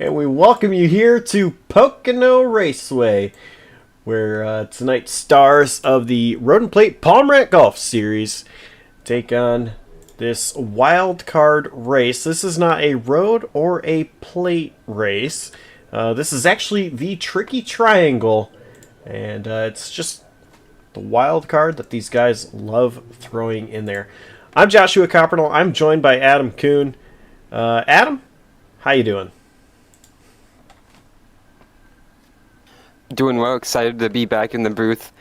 and we welcome you here to Pocono Raceway, where tonight's stars of the Road and Plate Palm Rat Golf Series take on this wild card race. This is not a road or a plate race. This is actually the Tricky Triangle, and it's just the wild card that these guys love throwing in there. I'm Joshua Coppernell. I'm joined by Adam Kuhn. Adam, how you doing? Doing well, excited to be back in the booth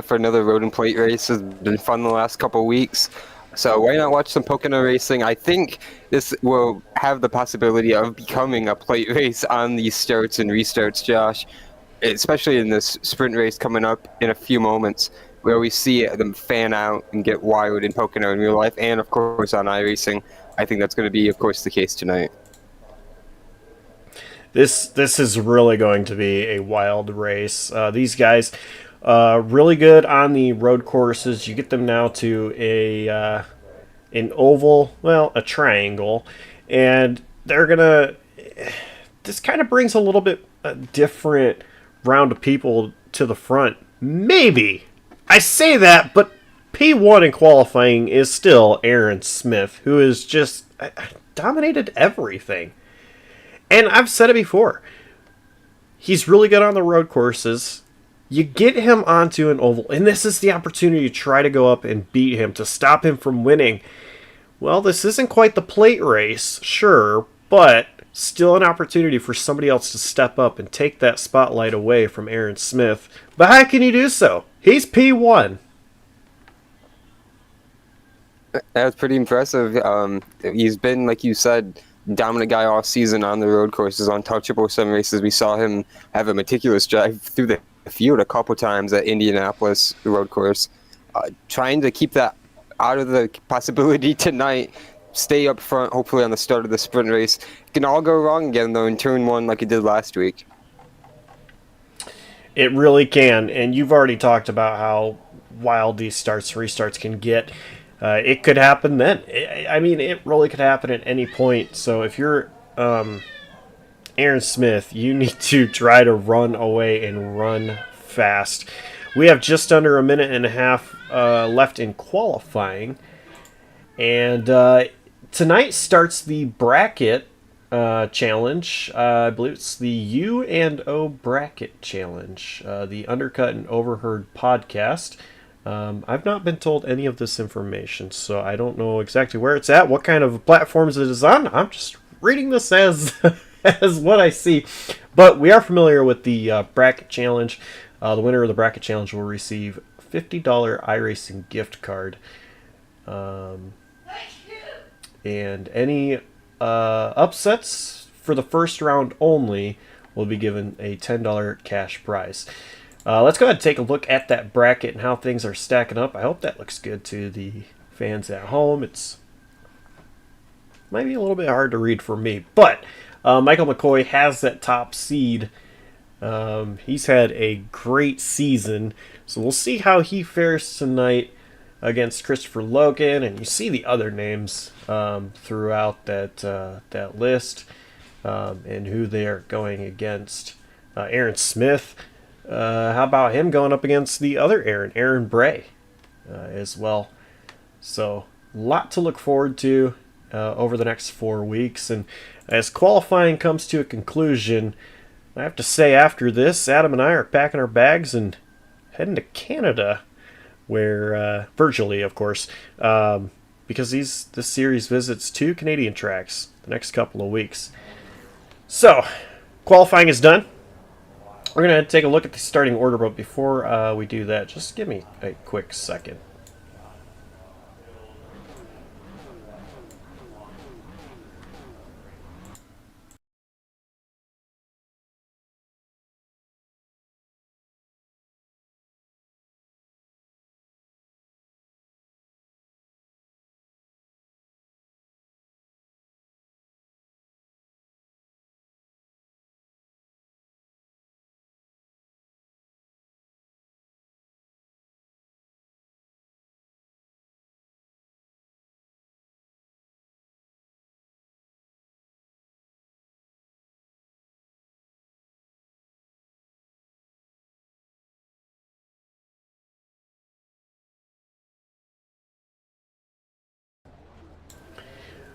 for another road and plate race. It's been fun the last couple of weeks. So why not watch some Pocono racing? I think this will have the possibility of becoming a plate race on these starts and restarts, Josh, especially in this sprint race coming up in a few moments where we see them fan out and get wild in Pocono in real life and, of course, on iRacing. I think that's going to be, of course, the case tonight. This is really going to be a wild race. These guys, really good on the road courses. You get them now to a an oval, well, a triangle, and they're gonna. This kind of brings a little bit different round of people to the front. Maybe I say that, but P1 in qualifying is still Aaron Smith, who is just dominated everything. And I've said it before. He's really good on the road courses. You get him onto an oval, and this is the opportunity to try to go up and beat him, to stop him from winning. Well, this isn't quite the plate race, sure, but still an opportunity for somebody else to step up and take that spotlight away from Aaron Smith. But how can you do so? He's P1. That was pretty impressive. He's been, like you said, dominant guy all season on the road courses, untouchable some races. We saw him have a meticulous drive through the field a couple times at Indianapolis road course. Trying to keep that out of the possibility tonight. Stay up front, hopefully on the start of the sprint race. It can all go wrong again, though, in turn one like it did last week. It really can, and you've already talked about how wild these starts and restarts can get. It could happen then. I mean, it really could happen at any point. So if you're Aaron Smith, you need to try to run away and run fast. We have just under a minute and a half left in qualifying, and tonight starts the bracket challenge. I believe it's the U and O bracket challenge, the Undercut and Overheard podcast. I've not been told any of this information, so I don't know exactly where it's at, what kind of platforms it is on. I'm just reading this as as what I see. But we are familiar with the bracket challenge. The winner of the bracket challenge will receive $50 iRacing gift card. And any upsets for the first round only will be given a $10 cash prize. Let's go ahead and take a look at that bracket and how things are stacking up. I hope that looks good to the fans at home. It's might be a little bit hard to read for me, but Michael McCoy has that top seed. He's had a great season, so we'll see how he fares tonight against Christopher Logan, and you see the other names throughout that list and who they are going against. Aaron Smith. How about him going up against the other Aaron Bray, as well? So, a lot to look forward to over the next 4 weeks. And as qualifying comes to a conclusion, I have to say after this, Adam and I are packing our bags and heading to Canada, where, virtually, of course, because this series visits 2 Canadian tracks the next couple of weeks. So, qualifying is done. We're going to take a look at the starting order, but before we do that, just give me a quick second.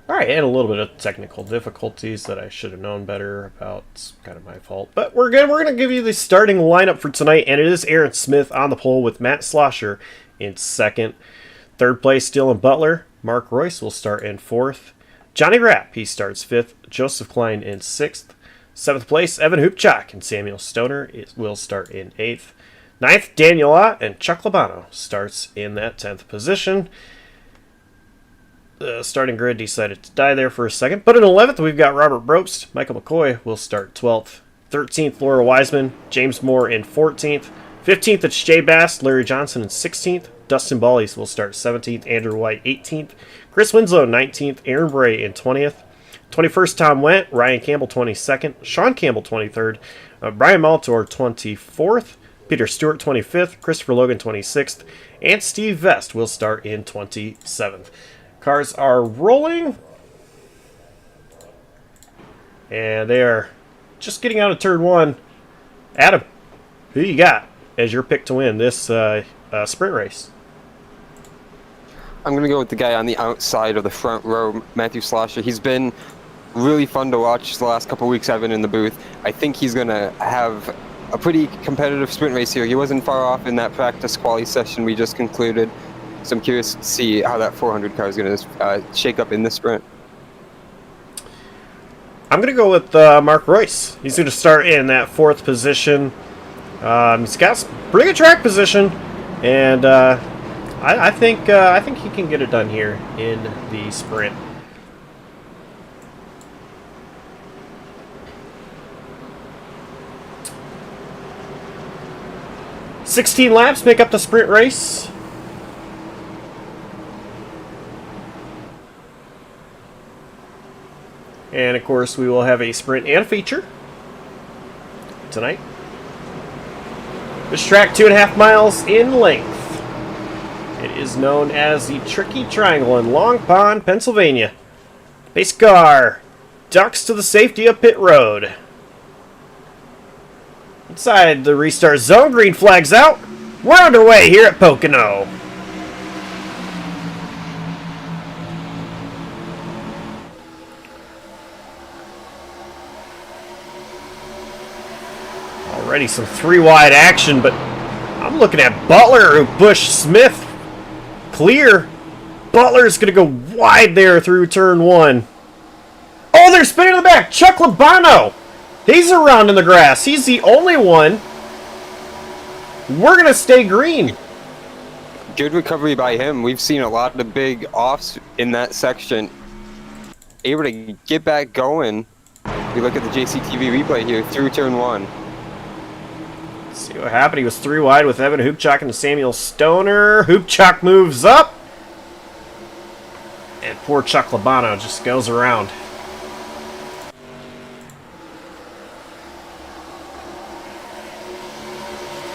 All right, and a little bit of technical difficulties that I should have known better about. It's kind of my fault. But we're good. We're going to give you the starting lineup for tonight, and it is Aaron Smith on the pole with Matt Slosher in second. Third place, Dylan Butler. Mark Royce will start in fourth. Johnny Rapp, he starts fifth. Joseph Klein in sixth. Seventh place, Evan Hoopchak and Samuel Stoner will start in eighth. Ninth, Daniel Ott and Chuck Labano starts in that 10th position. The starting grid decided to die there for a second. But in 11th, we've got Robert Brobst. Michael McCoy will start 12th. 13th, Laura Wiseman. James Moore in 14th. 15th, it's Jay Bass. Larry Johnson in 16th. Dustin Ballies will start 17th. Andrew White 18th. Chris Winslow 19th. Aaron Bray in 20th. 21st, Tom Went. Ryan Campbell 22nd. Sean Campbell 23rd. Brian Maltor 24th. Peter Stewart 25th. Christopher Logan 26th. And Steve Vest will start in 27th. Cars are rolling, and they are just getting out of turn one. Adam, who you got as your pick to win this sprint race? I'm going to go with the guy on the outside of the front row, Matthew Slosher. He's been really fun to watch the last couple of weeks I've been in the booth. I think he's going to have a pretty competitive sprint race here. He wasn't far off in that practice quali session we just concluded. So I'm curious to see how that 400 car is going to shake up in the sprint. I'm going to go with Mark Royce. He's going to start in that fourth position. He's got some pretty good track position, and I think he can get it done here in the sprint. "16 laps make up the sprint race. And, of course, we will have a sprint and a feature tonight. This track, 2.5 miles in length. It is known as the Tricky Triangle in Long Pond, Pennsylvania. Pace car ducks to the safety of pit road. Inside the restart zone, green flags out. We're underway here at Pocono. Already some 3-wide action, but I'm looking at Butler who pushed Smith clear. Butler's going to go wide there through turn one. Oh, they're spinning to the back. Chuck Labano. He's around in the grass. He's the only one. We're going to stay green. Good recovery by him. We've seen a lot of big offs in that section. Able to get back going. We look at the JCTV replay here through turn one. See what happened. He was 3 wide with Evan Hoopchak and Samuel Stoner. Hoopchak moves up. And poor Chuck Labano just goes around.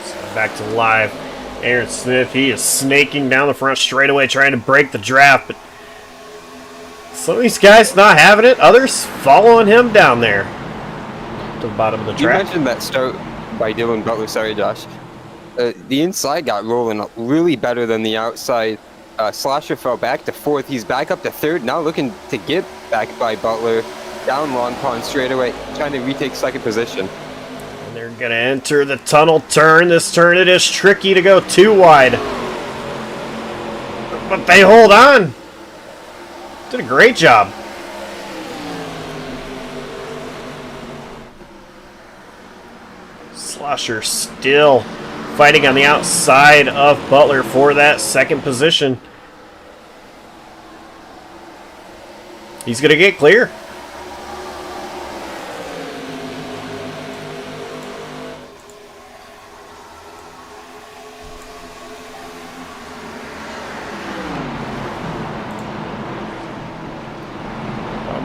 So back to live. Aaron Smith, he is snaking down the front straightaway trying to break the draft. But some of these guys not having it. Others following him down there to the bottom of the track. You mentioned that start by Dylan Butler. Sorry, Josh. The inside got rolling really better than the outside. Slosher fell back to fourth. He's back up to third. Now looking to get back by Butler. Down Long Pond straightaway, trying to retake second position. And they're going to enter the tunnel turn. This turn, it is tricky to go 2 wide. But they hold on. Did a great job. Slosher still fighting on the outside of Butler for that second position. He's going to get clear.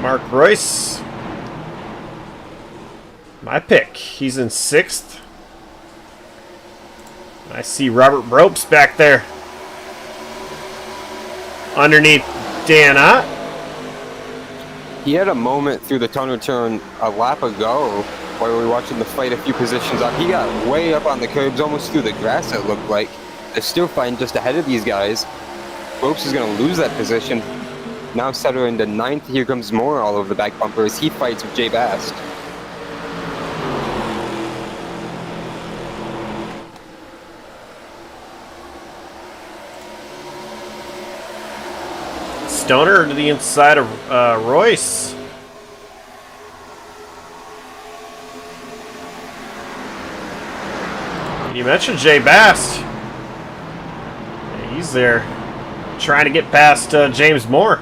Mark Royce. My pick. He's in 6th. I see Robert Brobst back there. Underneath Dan Ott. He had a moment through the tunnel turn a lap ago while we were watching the fight a few positions up. He got way up on the curbs, almost through the grass, it looked like. They're still fighting just ahead of these guys. Brobst is going to lose that position. Now settle into ninth. Here comes Moore all over the back bumper as he fights with Jay Bast. Stoner to the inside of Royce. You mentioned Jay Bast. Yeah, he's there trying to get past James Moore.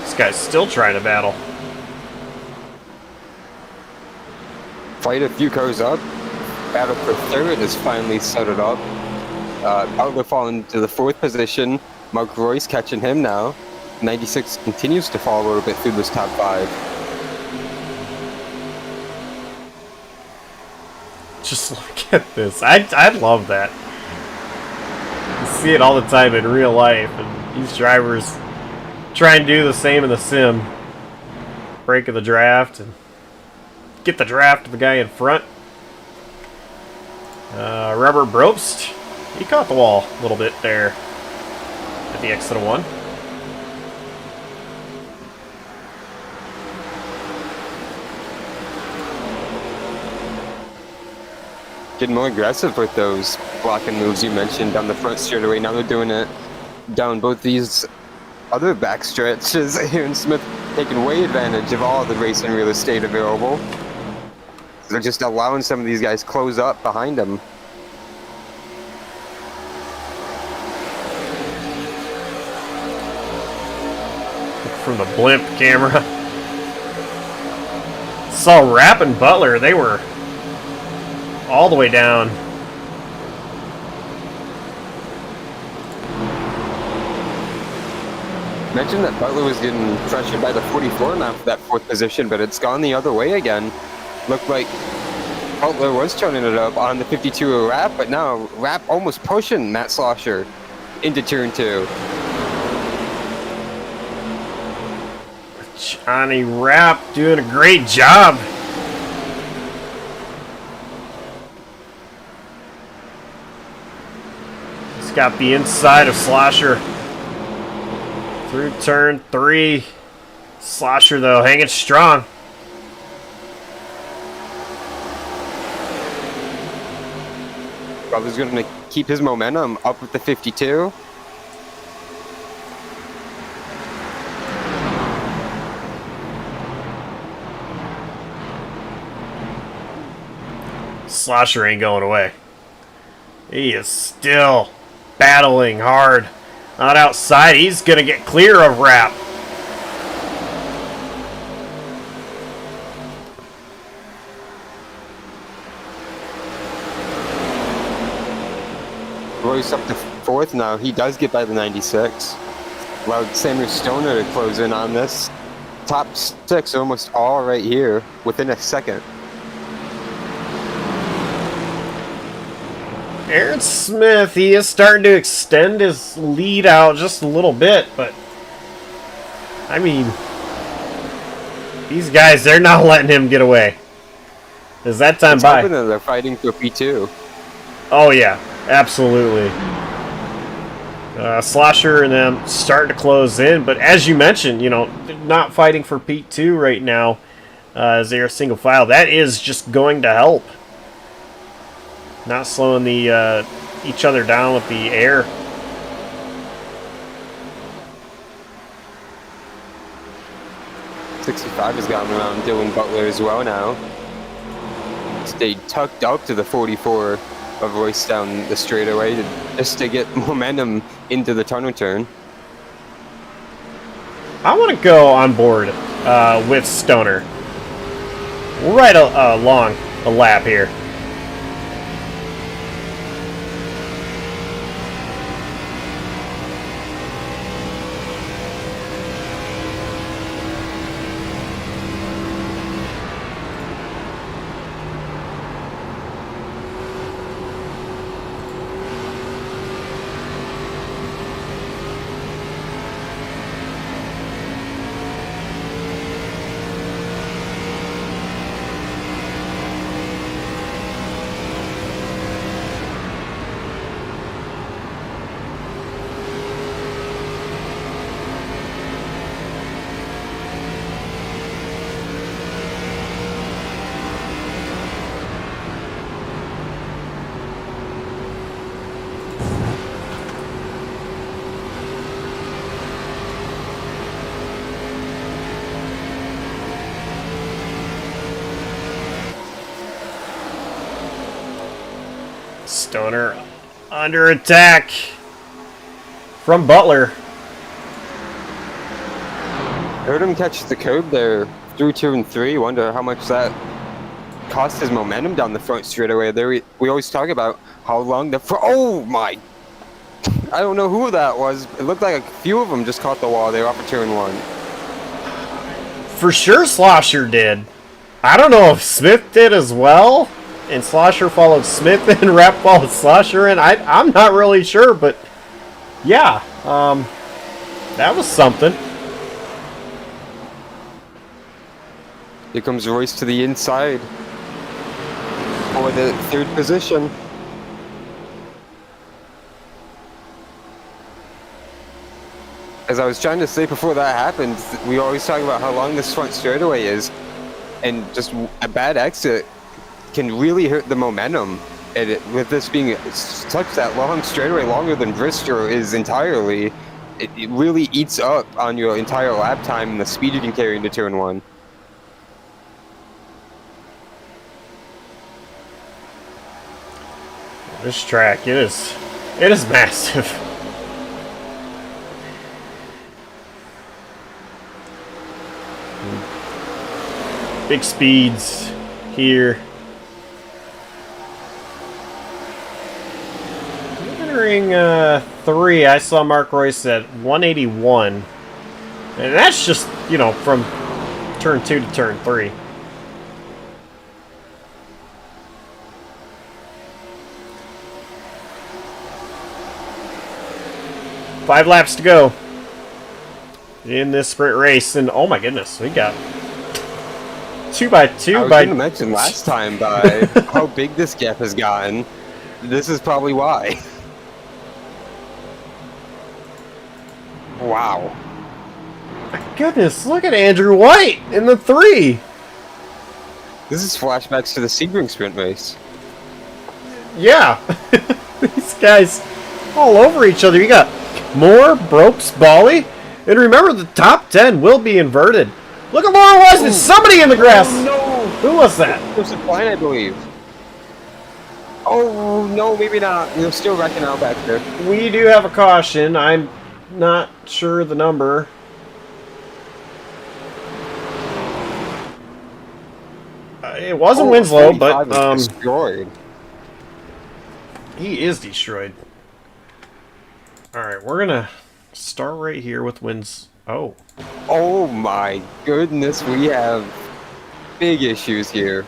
This guy's still trying to battle. Fight a few cars up. Battle for third is finally settled up. Butler falling to the fourth position. Mark Royce catching him now. 96 continues to fall a little bit through this top five. Just look at this. I love that. You see it all the time in real life, and these drivers try and do the same in the sim. Break of the draft and get the draft of the guy in front. Rubber Brobst, he caught the wall a little bit there at the exit of one. Getting more aggressive with those blocking moves you mentioned down the front straightaway. Now they're doing it down both these other back stretches. Aaron Smith taking way advantage of all the racing real estate available. They're just allowing some of these guys close up behind them. From the blimp camera. Saw Rapp and Butler, they were all the way down. Mentioned that Butler was getting pressured by the 44 now for that fourth position, but it's gone the other way again. Looked like Butler was turning it up on the 52 of Rapp, but now Rapp almost pushing Matt Slosher into turn two. Johnny Rapp doing a great job. He's got the inside of Slosher through turn three. Slosher, though, hanging strong. Butler's going to keep his momentum up with the 52. Slosher ain't going away. He is still battling hard. Not outside. He's going to get clear of Rapp. Royce up to fourth now. He does get by the 96. Allowed Samuel Stoner to close in on this. Top six almost all right here within a second. Aaron Smith, he is starting to extend his lead out just a little bit, but I mean, these guys, they're not letting him get away. Is that time by? They're fighting for P2. Oh yeah, absolutely. Slosher and them starting to close in, but as you mentioned, you know, they're not fighting for P2 right now as they're single file. That is just going to help. Not slowing the each other down with the air. '65 has gotten around Dylan Butler as well now. Stayed tucked up to the 44 of Royce down the straightaway just to get momentum into the tunnel turn. I want to go on board with Stoner. Right along a lap here. Stoner under attack from Butler. Heard him catch the curb there through 2 and 3. Wonder how much that cost his momentum down the front straightaway. There we always talk about how long the front. Oh my! I don't know who that was. It looked like a few of them just caught the wall there off of turn 1. For sure, Slosher did. I don't know if Smith did as well, and Slosher followed Smith and Rapp followed Slosher, and I'm not really sure, but yeah, that was something. Here comes Royce to the inside for the 3rd position. As I was trying to say before that happened, we always talk about how long this front straightaway is, and just a bad exit can really hurt the momentum. And with this being such that long straightaway, longer than Bristol is entirely, it really eats up on your entire lap time and the speed you can carry into turn 1. This track, it is massive. Big speeds here. Entering 3, I saw Mark Royce at 181. And that's just, you know, from turn 2 to turn 3. Five laps to go in this sprint race, and oh my goodness, we got 2x2. I was going to mention last time by how big this gap has gotten. This is probably why. Wow. My goodness, look at Andrew White in the 3. This is flashbacks to the Sebring sprint race. Yeah. These guys all over each other. You got Moore, Brooks, Bally, and remember the top 10 will be inverted. Look at Laura Wise, there's somebody in the grass. Oh, no. Who was that? It was a fine, I believe. Oh, no, maybe not. They're still wrecking out back there. We do have a caution. I'm not sure the number. It wasn't Winslow, but destroyed. He is destroyed. All right, we're gonna start right here with wins. Oh. Oh my goodness, we have big issues here.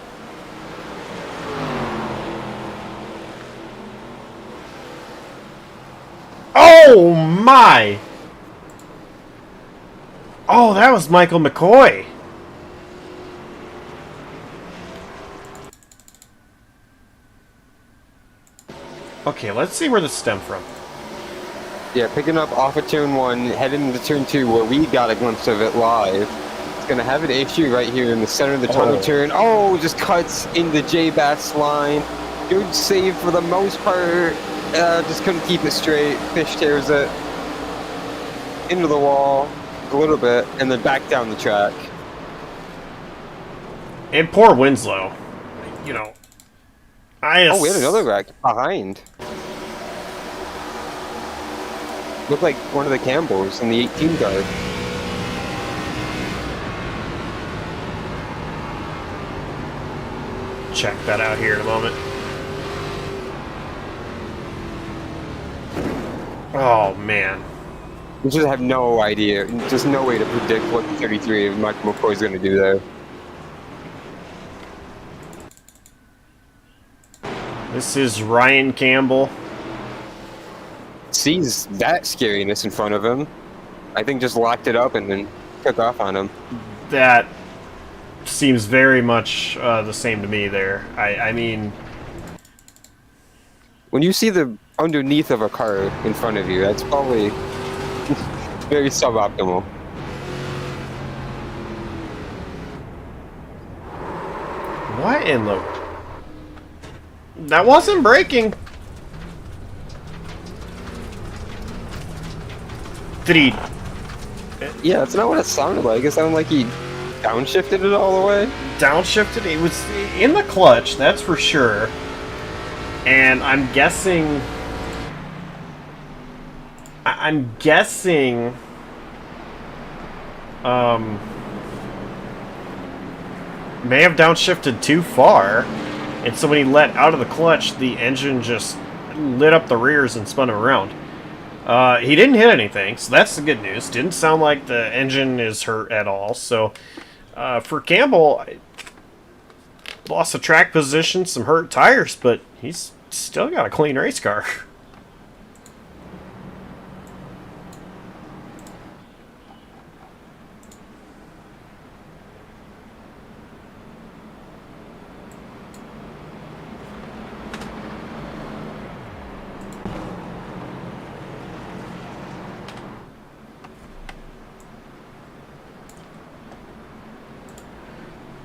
Oh my! Oh, that was Michael McCoy. Okay, let's see where this stemmed from. Yeah, picking up off of turn 1, heading into turn 2 where we got a glimpse of it live. It's going to have an issue right here in the center of the turn. Oh, just cuts in the J-Bass line. Good save for the most part. Just couldn't keep it straight. Fish tears it into the wall a little bit and then back down the track. And poor Winslow. You know, Oh, we had another wreck behind. Looked like one of the Campbells in the 18 car. Check that out here in a moment. Oh, man. We just have no idea. Just no way to predict what the 33 of Michael McCoy is going to do there. This is Ryan Campbell. Sees that scariness in front of him. I think just locked it up and then took off on him. That seems very much the same to me there. I mean... When you see the underneath of a car in front of you, that's probably very suboptimal. What in the... That wasn't braking. Did he... Yeah, that's not what it sounded like. It sounded like he downshifted it all the way. Downshifted? It was in the clutch, that's for sure. And I'm guessing... I'm guessing... may have downshifted too far, and so when he let out of the clutch, the engine just lit up the rears and spun him around. He didn't hit anything, so that's the good news. Didn't sound like the engine is hurt at all. So for Campbell, lost a track position, some hurt tires, but he's still got a clean race car.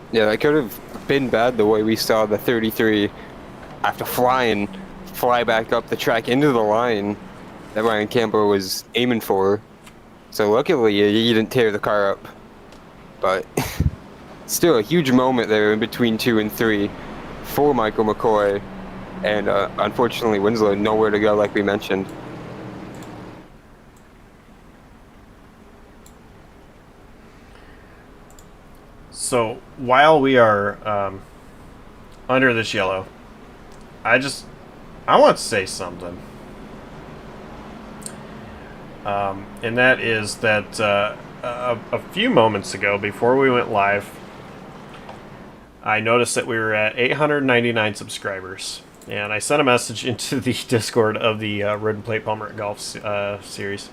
Yeah, that could have been bad the way we saw the 33 after fly back up the track into the line that Ryan Campbell was aiming for. So luckily he didn't tear the car up. But still a huge moment there in between 2 and 3 for Michael McCoy. And unfortunately Winslow nowhere to go like we mentioned. So while we are under this yellow, I want to say something. And that is that a few moments ago, before we went live, I noticed that we were at 899 subscribers. And I sent a message into the Discord of the Road and Plate Palmer Golf series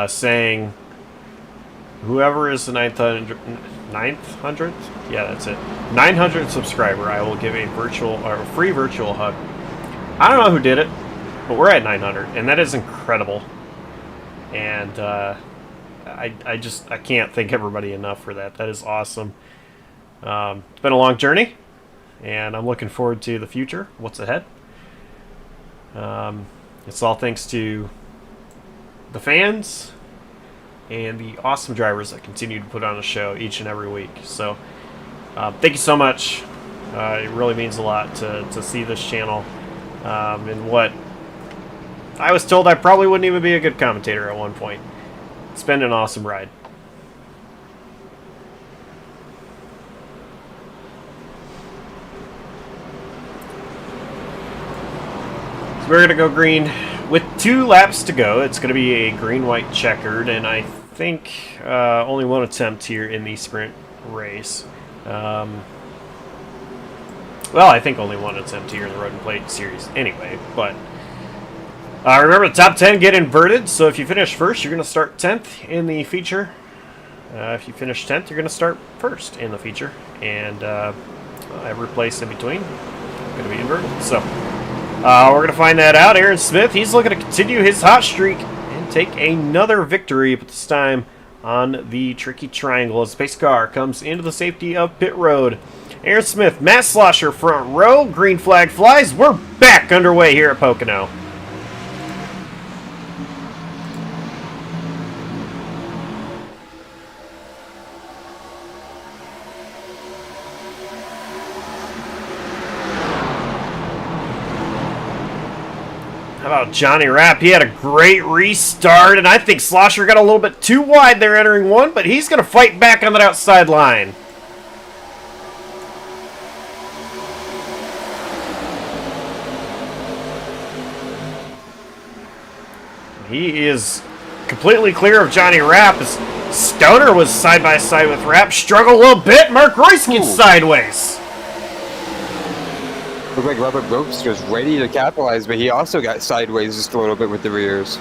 saying, whoever is the 900th? Yeah, that's it. 900th subscriber, I will give a free virtual hug. I don't know who did it, but we're at 900, and that is incredible. And I can't thank everybody enough for that. That is awesome. It's been a long journey, and I'm looking forward to the future, what's ahead. It's all thanks to the fans and the awesome drivers that continue to put on a show each and every week. So thank you so much. It really means a lot to see this channel. And what I was told I probably wouldn't even be a good commentator at one point. It's been an awesome ride. So we're going to go green. With 2 laps to go, it's going to be a green-white checkered, and I think only one attempt here in the sprint race. Well, I think only one attempt here in the Road and Plate series anyway, but remember the top 10 get inverted, so if you finish first, you're going to start 10th in the feature. If you finish 10th, you're going to start first in the feature, and every place in between is going to be inverted. So we're going to find that out. Aaron Smith, he's looking to continue his hot streak and take another victory, but this time on the tricky triangle as the pace car comes into the safety of pit road. Aaron Smith, Matt Slosher front row, green flag flies. We're back underway here at Pocono. How about Johnny Rapp? He had a great restart, and I think Slosher got a little bit too wide there entering 1, but he's going to fight back on that outside line. He is completely clear of Johnny Rapp. As Stoner was side by side with Rapp. Struggled a little bit. Mark Royce gets sideways. Looked like Robert Brooks was ready to capitalize, but he also got sideways just a little bit with the rears.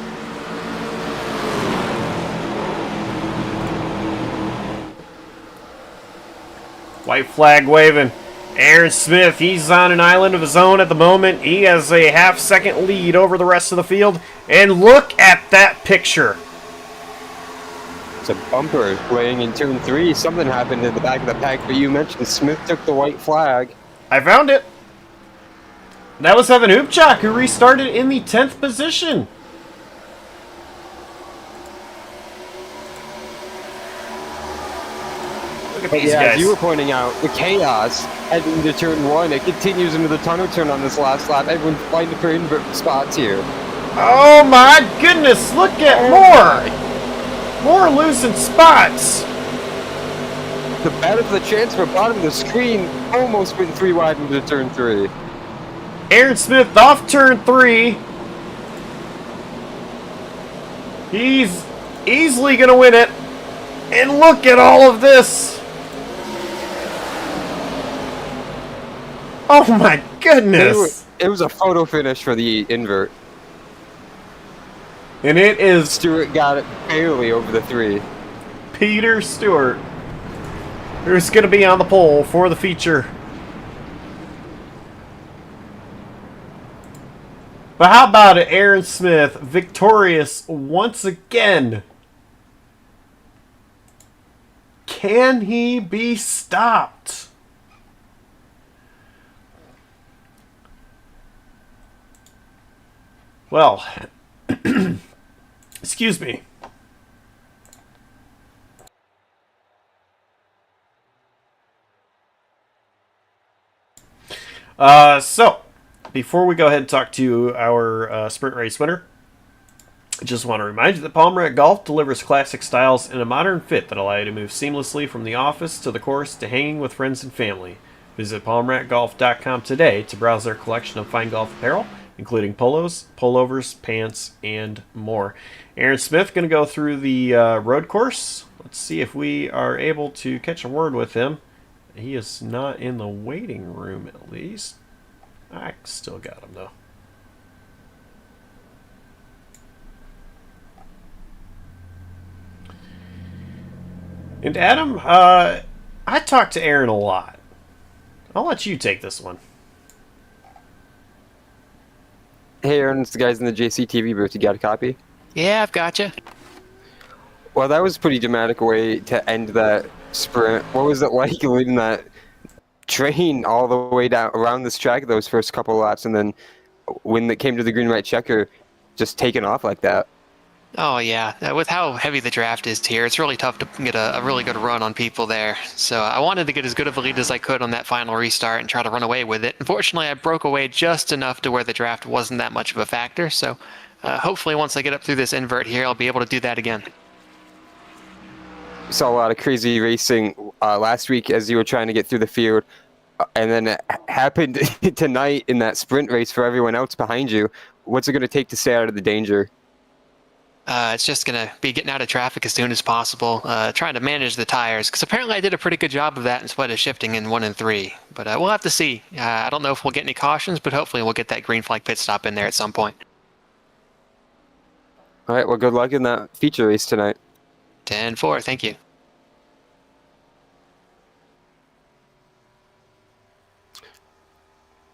White flag waving. Aaron Smith, he's on an island of his own at the moment. He has a half-second lead over the rest of the field. And look at that picture. It's a bumper playing in turn 3. Something happened in the back of the pack, but you mentioned Smith took the white flag. I found it. That was Evan Hoopchak, who restarted in the 10th position. Look at But These yeah, as guys. you were pointing out, the chaos heading to turn 1, it continues into the tunnel turn on this last lap. Everyone's fighting for invert spots here. Oh my goodness, look at more losing spots. The battle for the chance for bottom of the screen almost went 3 wide into turn 3. Aaron Smith off turn 3. He's easily going to win it. And look at all of this. Oh my goodness. It was a photo finish for the invert. And it is Stewart got it barely over the 3. Peter Stewart, who's going to be on the pole for the feature. But how about it, Aaron Smith, victorious once again. Can he be stopped? Well, excuse me. So, before we go ahead and talk to our sprint race winner, I just want to remind you that Palm Rat Golf delivers classic styles in a modern fit that allow you to move seamlessly from the office to the course to hanging with friends and family. Visit palmratgolf.com today to browse their collection of fine golf apparel, including polos, pullovers, pants, and more. Aaron Smith going to go through the road course. Let's see if we are able to catch a word with him. He is not in the waiting room, at least. I still got him, though. And Adam, I talked to Aaron a lot. I'll let you take this one. Hey Aaron, it's the guys in the JCTV booth. You got a copy? Yeah, I've got you. Well, that was a pretty dramatic way to end that sprint. What was it like leading that train all the way down around this track those first couple laps, and then when it came to the green white checker, just taking off like that? Oh yeah, with how heavy the draft is here, it's really tough to get a really good run on people there. So I wanted to get as good of a lead as I could on that final restart and try to run away with it. Unfortunately, I broke away just enough to where the draft wasn't that much of a factor. So hopefully once I get up through this invert here, I'll be able to do that again. Saw a lot of crazy racing last week as you were trying to get through the field, and then it happened tonight in that sprint race for everyone else behind you. What's it going to take to stay out of the danger? It's just going to be getting out of traffic as soon as possible, trying to manage the tires, because apparently I did a pretty good job of that in spite of shifting in 1 and 3. But we'll have to see. I don't know if we'll get any cautions, but hopefully we'll get that green flag pit stop in there at some point. All right, well, good luck in that feature race tonight. 10-4, thank you.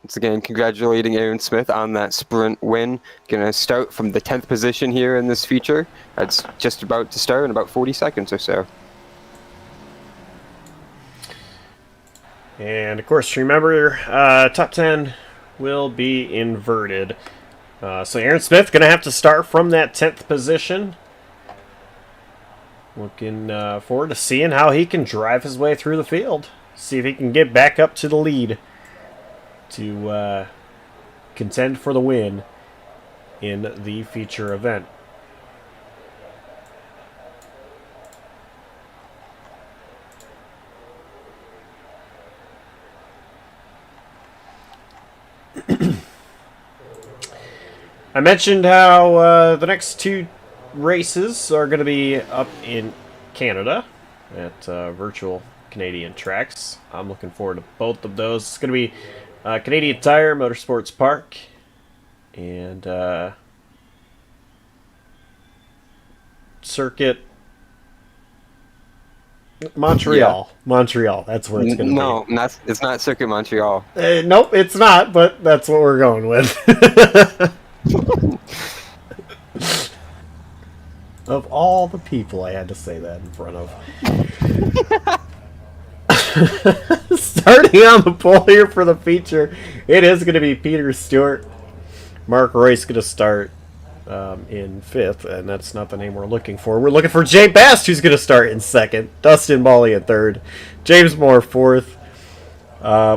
Once again, congratulating Aaron Smith on that sprint win. Going to start from the 10th position here in this feature. That's just about to start in about 40 seconds or so. And of course, remember, top 10 will be inverted. So Aaron Smith going to have to start from that 10th position. Looking forward to seeing how he can drive his way through the field. See if he can get back up to the lead to contend for the win in the feature event. I mentioned how the next 2 races are going to be up in Canada at virtual Canadian tracks. I'm looking forward to both of those. It's going to be Canadian Tire Motorsports Park and Circuit Montreal. Yeah. Montreal, that's where it's going to be. No, it's not Circuit Montreal. Nope, it's not, but that's what we're going with. Of all the people I had to say that in front of. Starting on the pole here for the feature, it is going to be Peter Stewart. Mark Roy's going to start in 5th, and that's not the name we're looking for. We're looking for Jay Bast, who's going to start in 2nd. Dustin Bally in 3rd. James Moore 4th.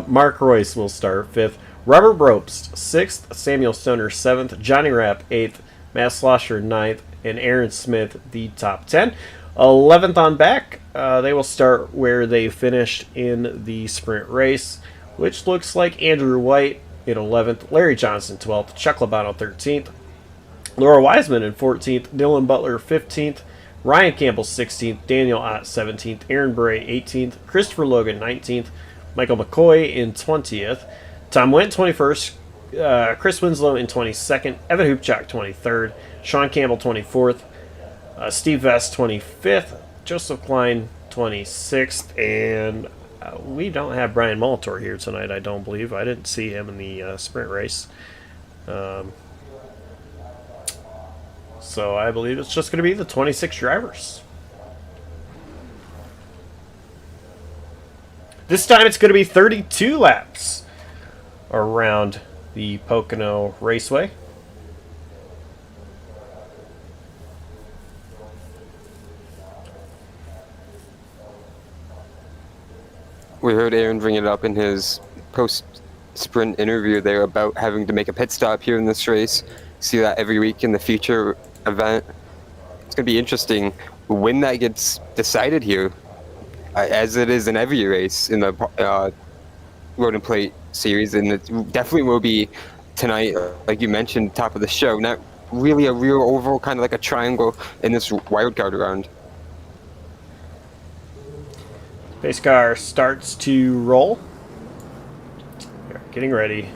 Mark Royce will start 5th. Robert Ropes 6th. Samuel Stoner 7th. Johnny Rapp 8th. Matt Slosher 9th. And Aaron Smith the top 10. 11th on back, they will start where they finished in the sprint race, which looks like Andrew White in 11th, Larry Johnson 12th, Chuck Labano 13th, Laura Wiseman in 14th, Dylan Butler 15th, Ryan Campbell 16th, Daniel Ott 17th, Aaron Bray 18th, Christopher Logan 19th, Michael McCoy in 20th, Tom Wendt 21st, Chris Winslow in 22nd, Evan Hoopchak 23rd, Sean Campbell 24th, Steve Vest 25th, Joseph Klein 26th, and we don't have Brian Molitor here tonight, I don't believe. I didn't see him in the sprint race. So I believe it's just going to be the 26 drivers. This time it's going to be 32 laps around the Pocono Raceway. We heard Aaron bring it up in his post-sprint interview there about having to make a pit stop here in this race. See that every week in the future event. It's going to be interesting when that gets decided here, as it is in every race in the Road and Plate series, and it definitely will be tonight, like you mentioned, top of the show. Not really a real oval, kind of like a triangle in this wildcard round. Pace car starts to roll. We're getting ready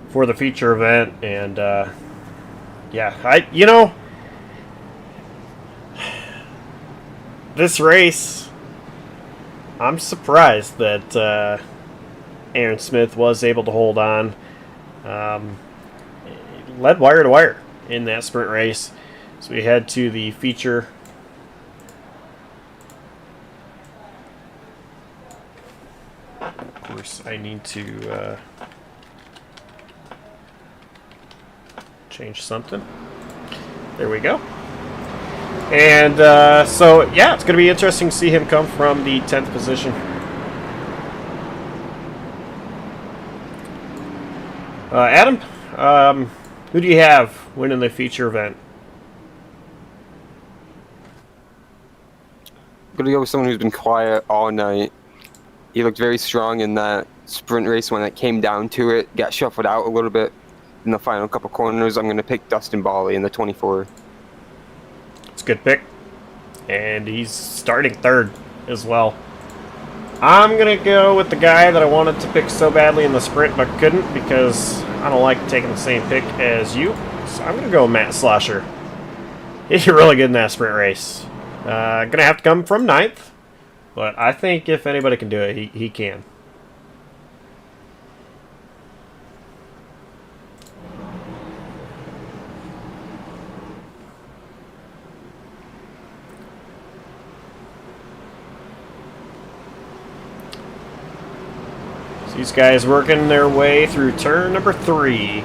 for the feature event, and this race, I'm surprised that Aaron Smith was able to hold on. Led wire to wire in that sprint race. So we head to the feature. Of course, I need to change something. There we go. And so, yeah, it's going to be interesting to see him come from the 10th position. Adam, who do you have winning the feature event? I'm going to go with someone who's been quiet all night. He looked very strong in that sprint race when it came down to it. Got shuffled out a little bit in the final couple corners. I'm going to pick Dustin Bally in the 24. It's a good pick. And he's starting 3rd as well. I'm going to go with the guy that I wanted to pick so badly in the sprint but couldn't because I don't like taking the same pick as you. So I'm going to go with Matt Slosher. He's really good in that sprint race. Going to have to come from 9th. But I think if anybody can do it, he can. So these guys working their way through turn number 3.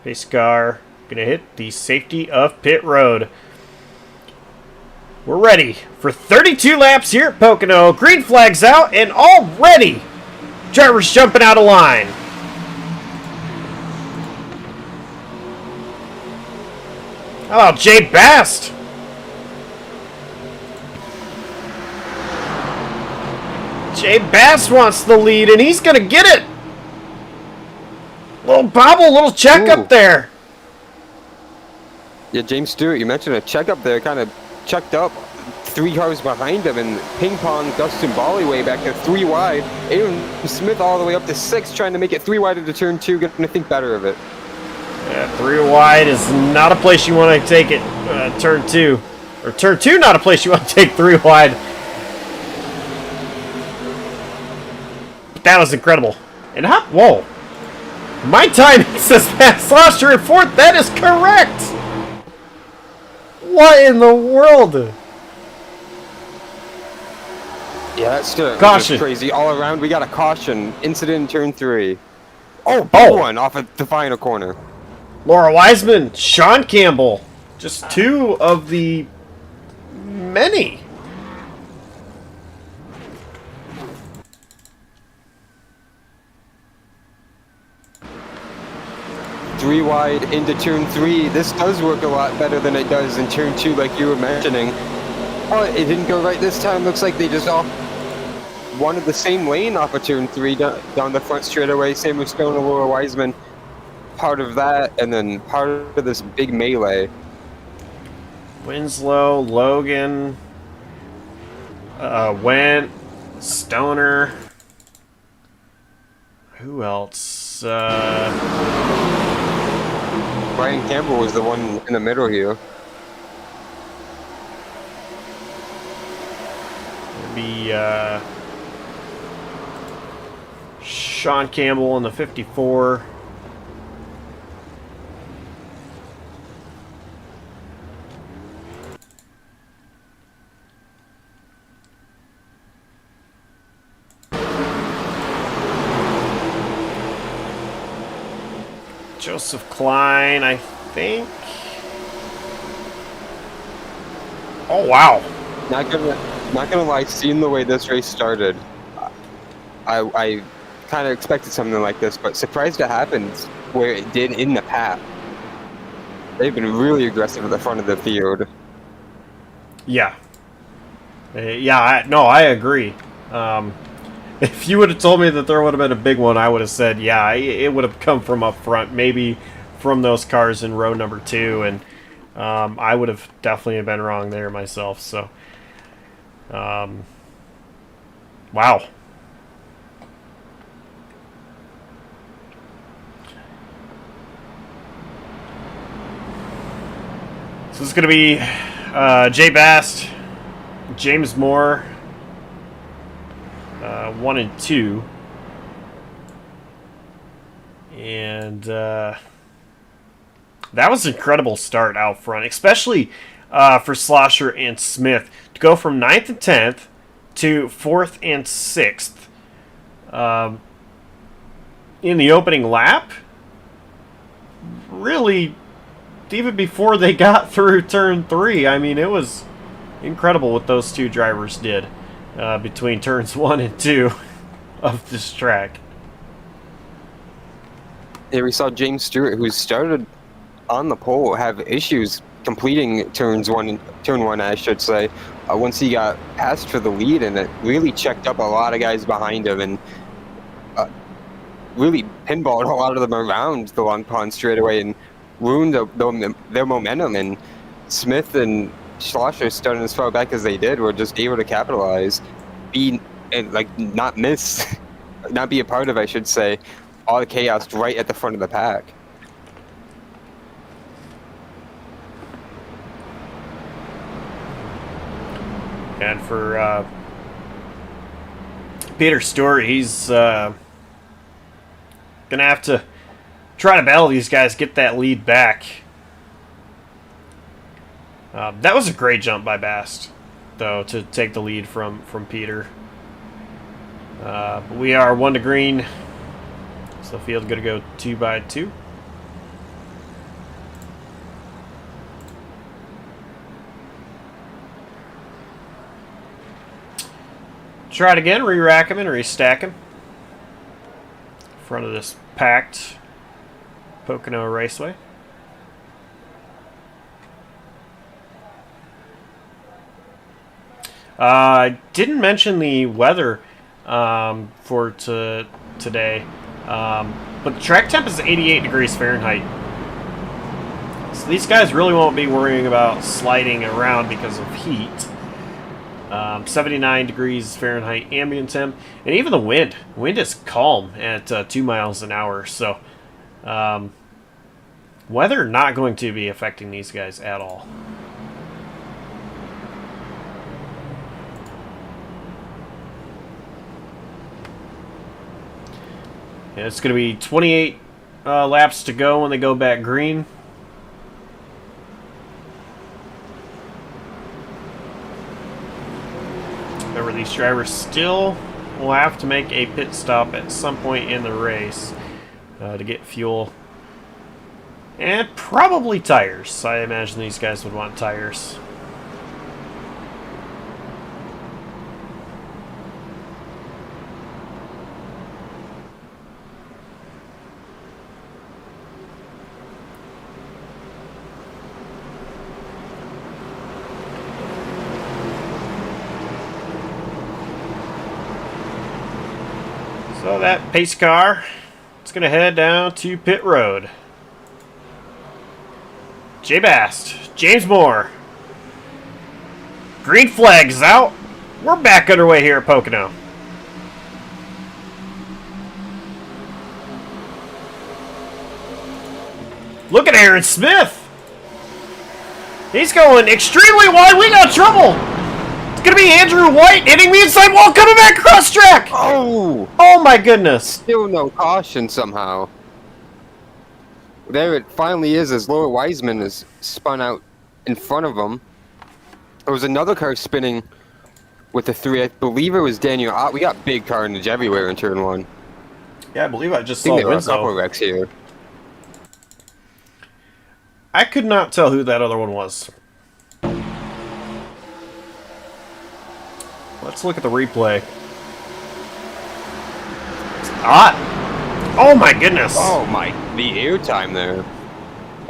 Pace car going to hit the safety of pit road. We're ready for 32 laps here at Pocono. Green flag's out, and already drivers jumping out of line. How about Jay Bast? Jay Bast wants the lead, and he's going to get it. Little bobble, little check up there. Yeah, James Stewart, you mentioned a check up there, kind of checked up 3 cars behind him and ping pong Dustin Bally way back there 3 wide. Aaron Smith all the way up to 6, trying to make it 3 wide into turn 2, going to think better of it. Yeah, 3 wide is not a place you want to take it. Turn 2. Or turn 2, not a place you want to take 3 wide. But that was incredible. And whoa. My time says Matt Slosher in 4th. That is correct. What in the world? Yeah, that's caution. Crazy all around. We got a caution incident in turn 3. Oh, big Oh! one off at the final corner. Laura Wiseman, Sean Campbell. Just two of the many. Three wide into turn 3. This does work a lot better than it does in turn 2, like you were mentioning. Oh, it didn't go right this time. Looks like they just wanted the same lane off of turn 3 down the front straightaway. Same with Stone and Laura Wiseman. Part of that, and then part of this big melee. Winslow, Logan, Went, Stoner. Who else? Brian Campbell was the one in the middle here. Maybe Sean Campbell in the 54. Joseph Klein, I think. Oh wow! Not gonna lie, seeing the way this race started, I kind of expected something like this, but surprised it happened where it did in the pack. They've been really aggressive at the front of the field. Yeah. I agree. If you would have told me that there would have been a big one, I would have said, yeah, it would have come from up front, maybe from those cars in row number 2, and I would have definitely been wrong there myself. So, wow. So this is going to be Jay Bast, James Moore, 1 and 2. And that was an incredible start out front, especially for Slosher and Smith. To go from 9th and 10th to 4th and 6th in the opening lap, really, even before they got through turn 3, I mean, it was incredible what those two drivers did between turns 1 and 2 of this track. Here we saw James Stewart, who started on the pole, have issues completing turn 1, I should say, once he got passed for the lead, and it really checked up a lot of guys behind him and really pinballed a lot of them around the Long Pond straightaway and ruined their momentum. And Smith and Schlosser, starting as far back as they did, were just able to capitalize, not be a part of, I should say, all the chaos right at the front of the pack. And for Peter Stewart, he's going to have to try to battle these guys, get that lead back. That was a great jump by Bast, though, to take the lead from Peter. But we are 1 to green, so the field's going to go 2 by 2. Try it again, re-rack him and restack him in front of this packed Pocono Raceway. I didn't mention the weather for today, but the track temp is 88 degrees Fahrenheit. So these guys really won't be worrying about sliding around because of heat. 79 degrees Fahrenheit ambient temp, and even the wind is calm at 2 miles an hour, so weather not going to be affecting these guys at all. And it's going to be 28 laps to go when they go back green. Remember, these drivers still will have to make a pit stop at some point in the race. to get fuel. And probably tires. I imagine these guys would want tires. So that pace car, it's going to head down to pit road. J Bast, James Moore. Green flags out. We're back underway here at Pocono. Look at Aaron Smith. He's going extremely wide. We got trouble. Gonna be Andrew White hitting the inside wall, coming back cross track. Oh! Oh my goodness! Still no caution somehow. There it finally is, as Laura Wiseman is spun out in front of him. There was another car spinning with the 3. I believe it was Daniel. We got big carnage everywhere in turn 1. Yeah, I believe I just I think saw there were a couple of Winslow. wrecks here. I could not tell who that other one was. Let's look at the replay. It's hot. Oh my goodness. Oh my, the air time there.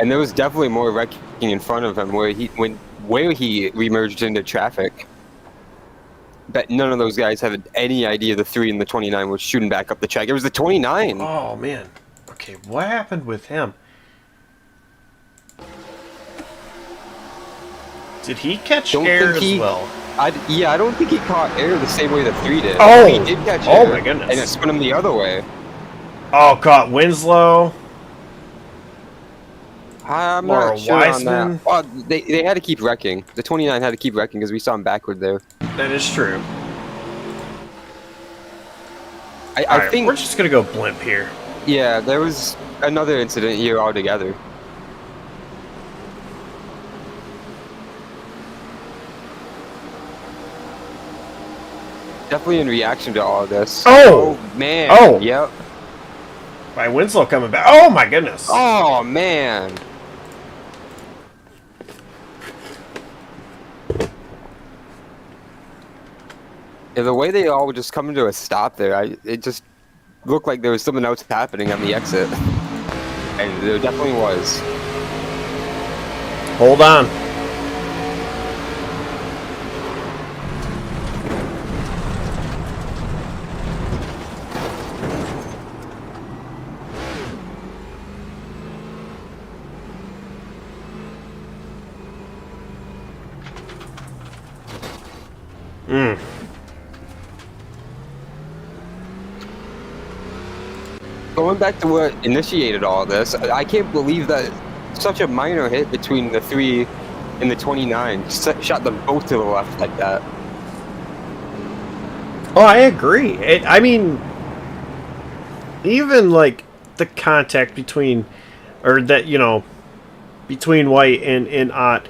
And there was definitely more wrecking in front of him where he remerged into traffic. Bet none of those guys had any idea the 3 and the 29 was shooting back up the track. It was the 29. Oh man. Okay, what happened with him? Did he catch air as well? I don't think he caught air the same way the 3 did. Oh! He did catch air. Oh my goodness. And it spun him the other way. Oh, caught Winslow. I'm Laura not sure on Wiseman. that. Oh, they had to keep wrecking. The 29 had to keep wrecking because we saw him backward there. That is true. I Alright, think, we're just gonna go blimp here. yeah, there was another incident here altogether. Definitely in reaction to all of this. Oh! Man. Oh! Yep. By Winslow coming back. Oh my goodness. Oh man. Yeah, the way they all were just coming to a stop there, it just looked like there was something else happening on the exit. And there definitely was. Hold on. Going back to what initiated all this, I can't believe that such a minor hit between the 3 and the 29 shot them both to the left like that. Oh, I agree. I mean, even like the contact between, or that, you know, between White and Ott,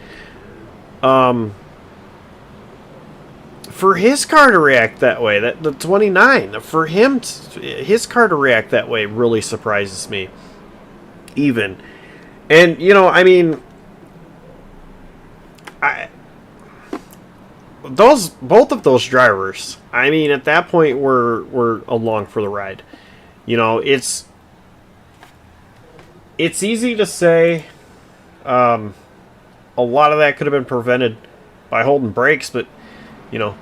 for his car to react that way, that the 29, for him, his car to react that way really surprises me. Even, and you know, I mean, both of those drivers, I mean, at that point were along for the ride. You know, it's easy to say. A lot of that could have been prevented by holding brakes, but you know,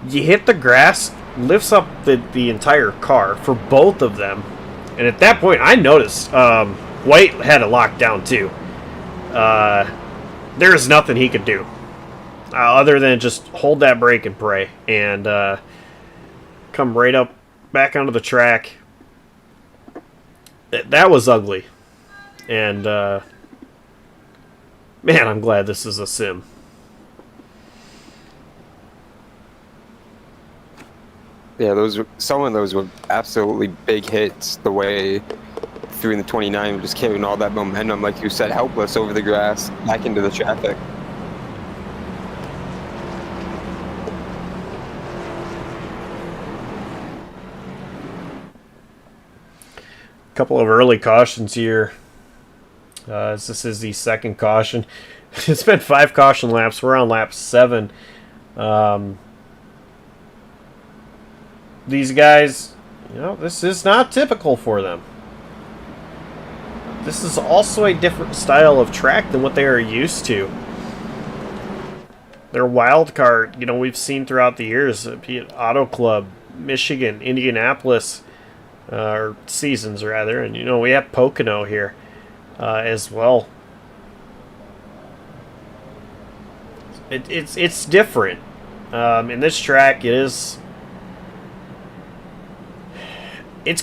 you hit the grass, lifts up the entire car for both of them, and at that point, I noticed White had it locked down too. There's nothing he could do other than just hold that brake and pray, and come right up back onto the track. That was ugly, and man, I'm glad this is a sim. Yeah, some of those were absolutely big hits. The way 3 and the 29 were just carrying all that momentum, like you said, helpless over the grass, back into the traffic. couple of early cautions here. As this is the second caution. It's been 5 caution laps. We're on lap 7. These guys, this is not typical for them. This is also a different style of track than what they are used to. Their wild card, we've seen throughout the years, be it Auto Club, Michigan, Indianapolis, or seasons rather, and we have Pocono here as well. It's different. In this track, it's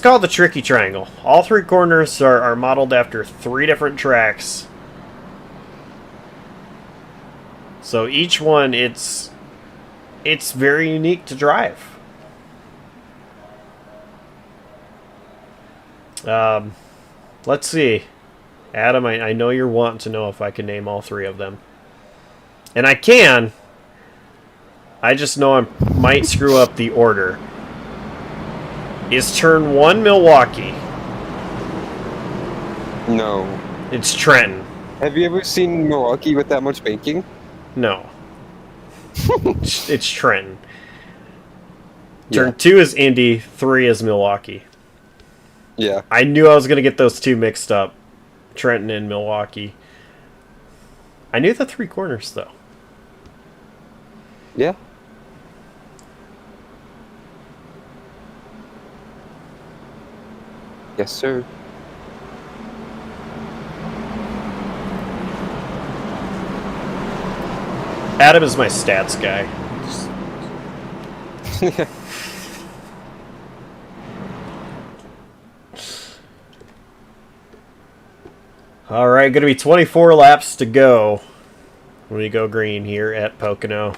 called the Tricky Triangle. All 3 corners are modeled after 3 different tracks. So each one, it's very unique to drive. Let's see. Adam, I know you're wanting to know if I can name all 3 of them. And I can. I just know I might screw up the order. Is turn 1 Milwaukee? No. It's Trenton. Have you ever seen Milwaukee with that much banking? No. It's Trenton. Turn 2 is Indy, 3 is Milwaukee. Yeah. I knew I was going to get those 2 mixed up. Trenton and Milwaukee. I knew the 3 corners, though. Yeah. Yes, sir. Adam is my stats guy. All right, going to be 24 laps to go when we go green here at Pocono.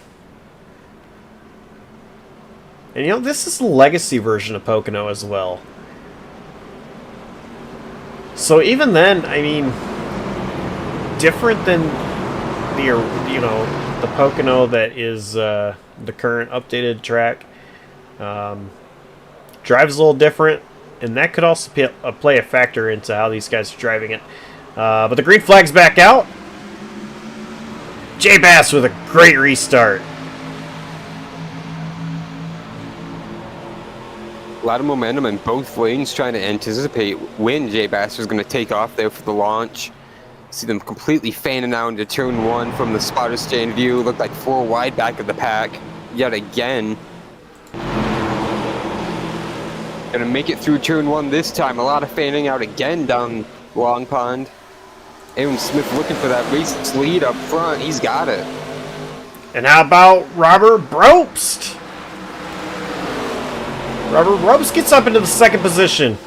And this is the legacy version of Pocono as well. So even then, I mean, different than the Pocono that is the current updated track. Drives a little different, and that could also play a factor into how these guys are driving it. But the green flag's back out. Jay Bass with a great restart. A lot of momentum in both lanes, trying to anticipate when Jay Bass was going to take off there for the launch. See them completely fanning out into turn 1 from the spotter stand view. Looked like 4 wide back of the pack yet again. Gonna make it through turn 1 this time. A lot of fanning out again down Long Pond. Aaron Smith looking for that race lead up front. He's got it. And how about Robert Brobst? Robert Brobst gets up into the 2nd position.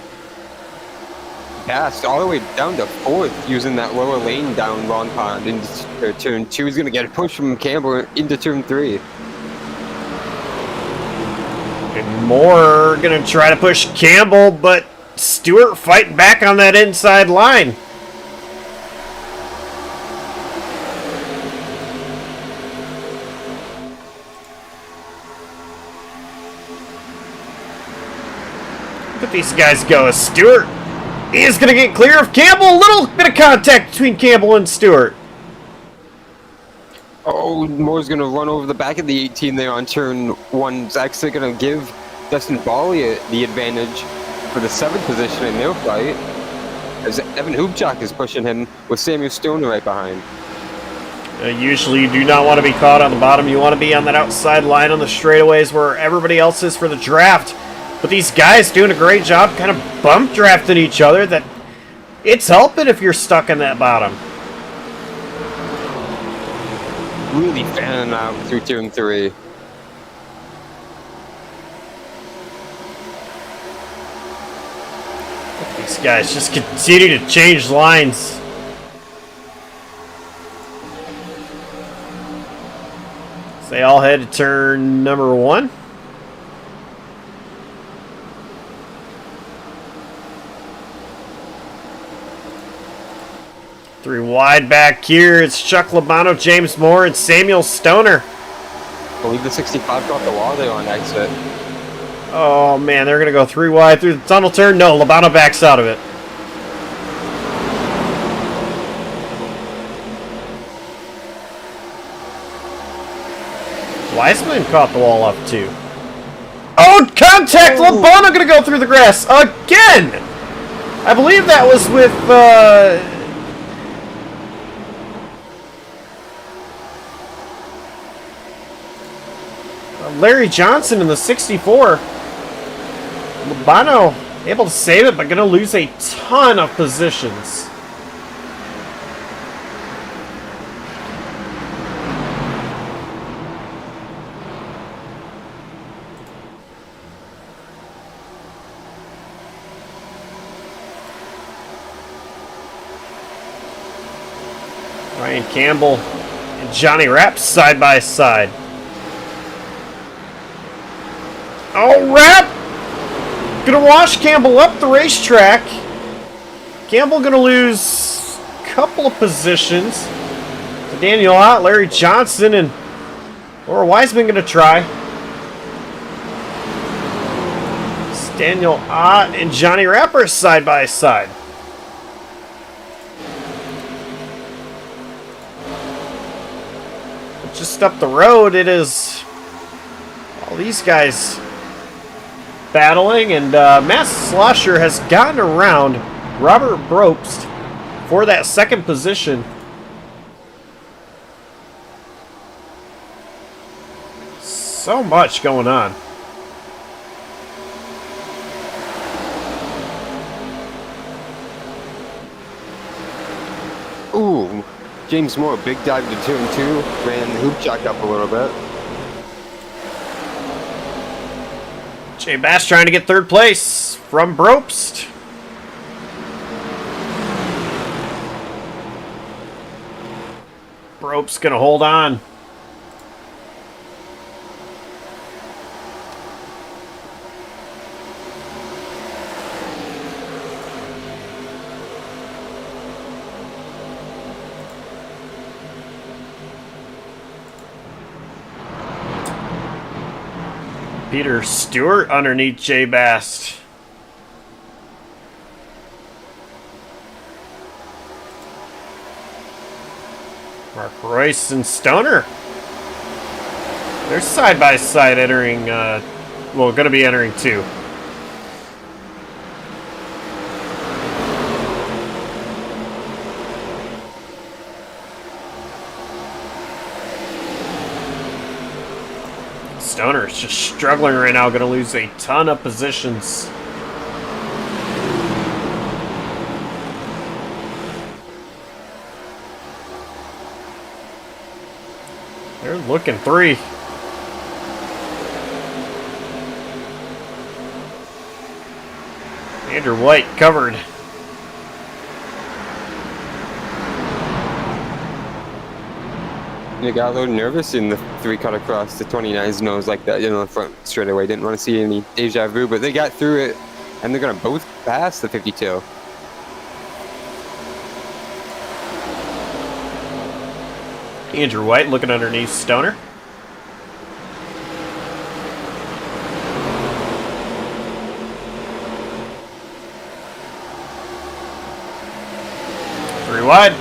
Passed all the way down to 4th using that lower lane down Long Pond into turn 2. He's going to get a push from Campbell into turn 3. And Moore going to try to push Campbell, but Stewart fighting back on that inside line. Look at these guys go. Stewart is going to get clear of Campbell. A little bit of contact between Campbell and Stewart. Oh, Moore's going to run over the back of the 18 there on turn 1. It's actually going to give Dustin Bali the advantage for the 7th position in their fight, as Evan Hubchak is pushing him with Samuel Stoner right behind. Usually you do not want to be caught on the bottom. You want to be on that outside line on the straightaways where everybody else is for the draft. But these guys doing a great job kind of bump drafting each other. That it's helping if you're stuck in that bottom. Really fanning out through turn 3. These guys just continue to change lines. So they all head to turn number 1. Three wide back here. It's Chuck Labano, James Moore, and Samuel Stoner. I believe the 65 got the wall there on exit. Oh, man, they're going to go 3 wide through the tunnel turn. No, Labano backs out of it. Weissman caught the wall up too. Oh, contact! Lobano gonna go through the grass again! I believe that was with, Larry Johnson in the 64. Lobano able to save it, but gonna lose a ton of positions. Ryan Campbell and Johnny Rapp side by side. Oh, Rapp! Gonna wash Campbell up the racetrack. Campbell gonna lose a couple of positions to Daniel Ott, Larry Johnson, and Laura Wiseman gonna try. It's Daniel Ott and Johnny Rapp are side by side. Just up the road, it is all these guys battling, and Matt Slosher has gotten around Robert Brobst for that second position. So much going on. Ooh, James Moore, big dive to turn 2, ran the hoop jack up a little bit. Jay Bass trying to get third place from Brobst. Brobst gonna hold on. Peter Stewart underneath Jay Bast. Mark Royce and Stoner. They're side by side entering, well, going to be entering 2. Stoner is just struggling right now, going to lose a ton of positions. They're looking 3. Andrew White covered. You got a little nervous in the 3 cut across the 29's nose like that, the front straight away. Didn't want to see any deja vu, but they got through it, and they're going to both pass the 52. Andrew White looking underneath Stoner. Three wide.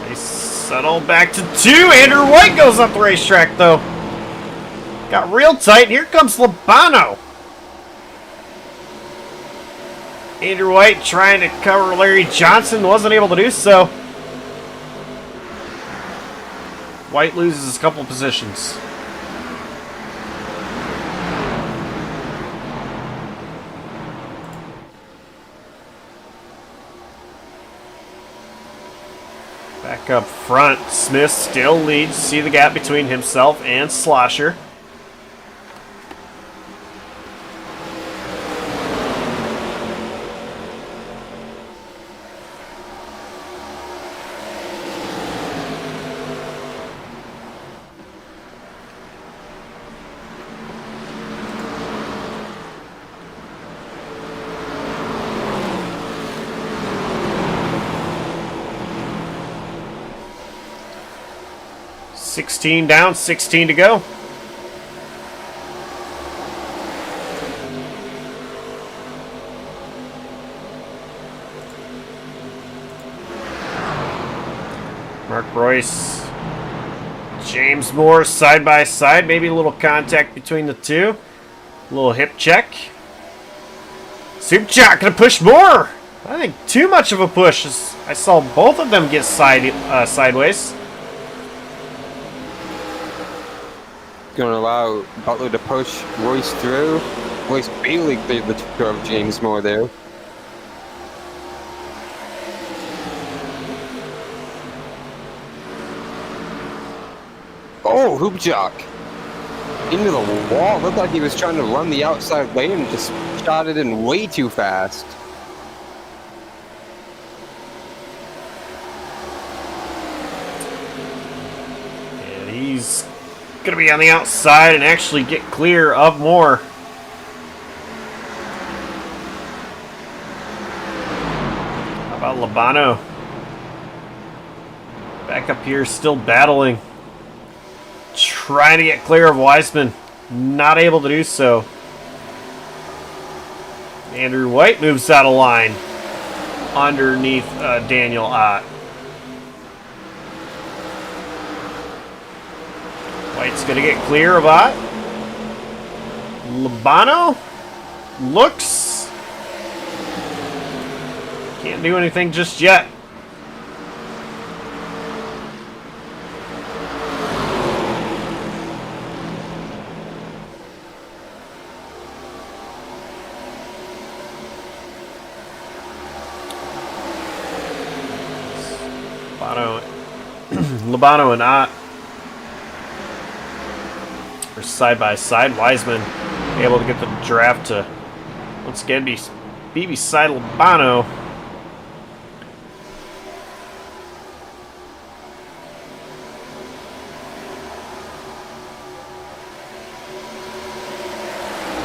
They settle back to 2. Andrew White goes up the racetrack though. Got real tight. Here comes Lobano. Andrew White trying to cover Larry Johnson, wasn't able to do so. White loses a couple positions. Back up front, Smith still leads. See the gap between himself and Slosher. $16 down, 16 to go. Mark Royce. James Moore side by side. Maybe a little contact between the two. A little hip check. Superchat gonna push more. I think too much of a push. I saw both of them get sideways. Going to allow Butler to push Royce through. Royce barely cleared the two of James Moore there. Oh, hoop jock. Into the wall. Looked like he was trying to run the outside lane and just shot it in way too fast. And he's going to be on the outside and actually get clear of Moore. How about Labano? Back up here, still battling. Trying to get clear of Wiseman. Not able to do so. Andrew White moves out of line underneath Daniel Ott. White's going to get clear of Ott. Labano looks. Can't do anything just yet. Labano and Ott are side by side. Wiseman able to get the draft to once again be beside Labano.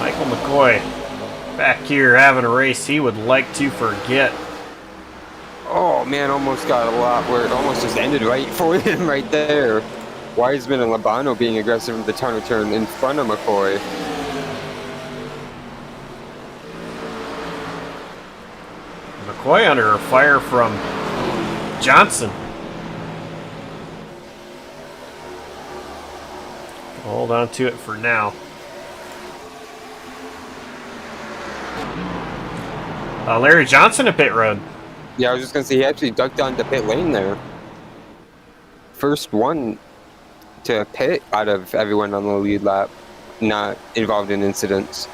Michael McCoy back here having a race he would like to forget. Oh man, almost got a lot where it almost just ended right for him right there. Wiseman and Labano being aggressive with the tunnel turn in front of McCoy. McCoy under fire from Johnson. Hold on to it for now. Larry Johnson at pit road. Yeah, I was just going to say, he actually ducked onto pit lane there. First one to pit out of everyone on the lead lap, not involved in incidents.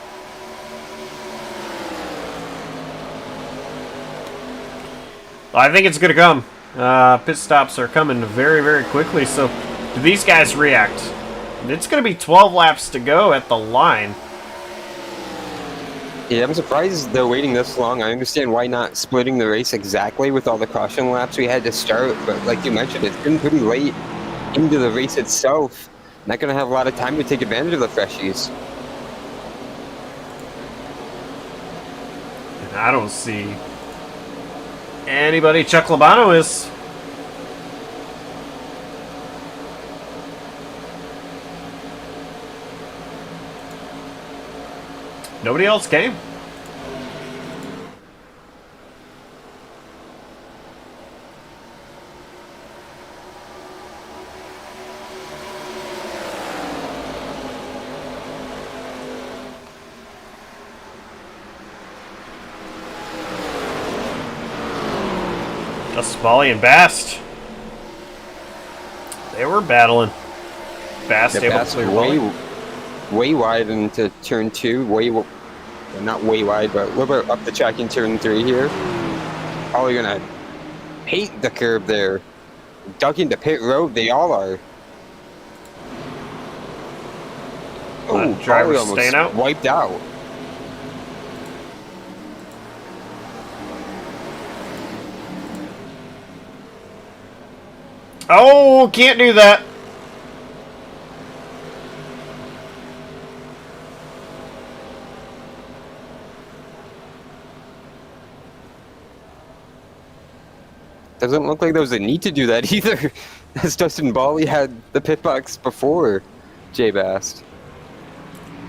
I think it's going to come. Pit stops are coming very, very quickly, so do these guys react? It's going to be 12 laps to go at the line. Yeah, I'm surprised they're waiting this long. I understand why not splitting the race exactly with all the caution laps we had to start, but like you mentioned, it's been pretty late into the race itself. Not going to have a lot of time to take advantage of the freshies. And I don't see anybody. Chuck Labano is. Nobody else came. Just Bali and Bast. They were battling. Bast able Bast to clear way wide into turn 2, not way wide, but a little bit up the track in turn 3 here. Oh, you're gonna hate the curb there. Ducking to pit road, they all are. Oh, driver almost staying out. wiped out. Oh, can't do that. Doesn't look like there was a need to do that either, as Dustin Bali had the pit box before Jay Bast.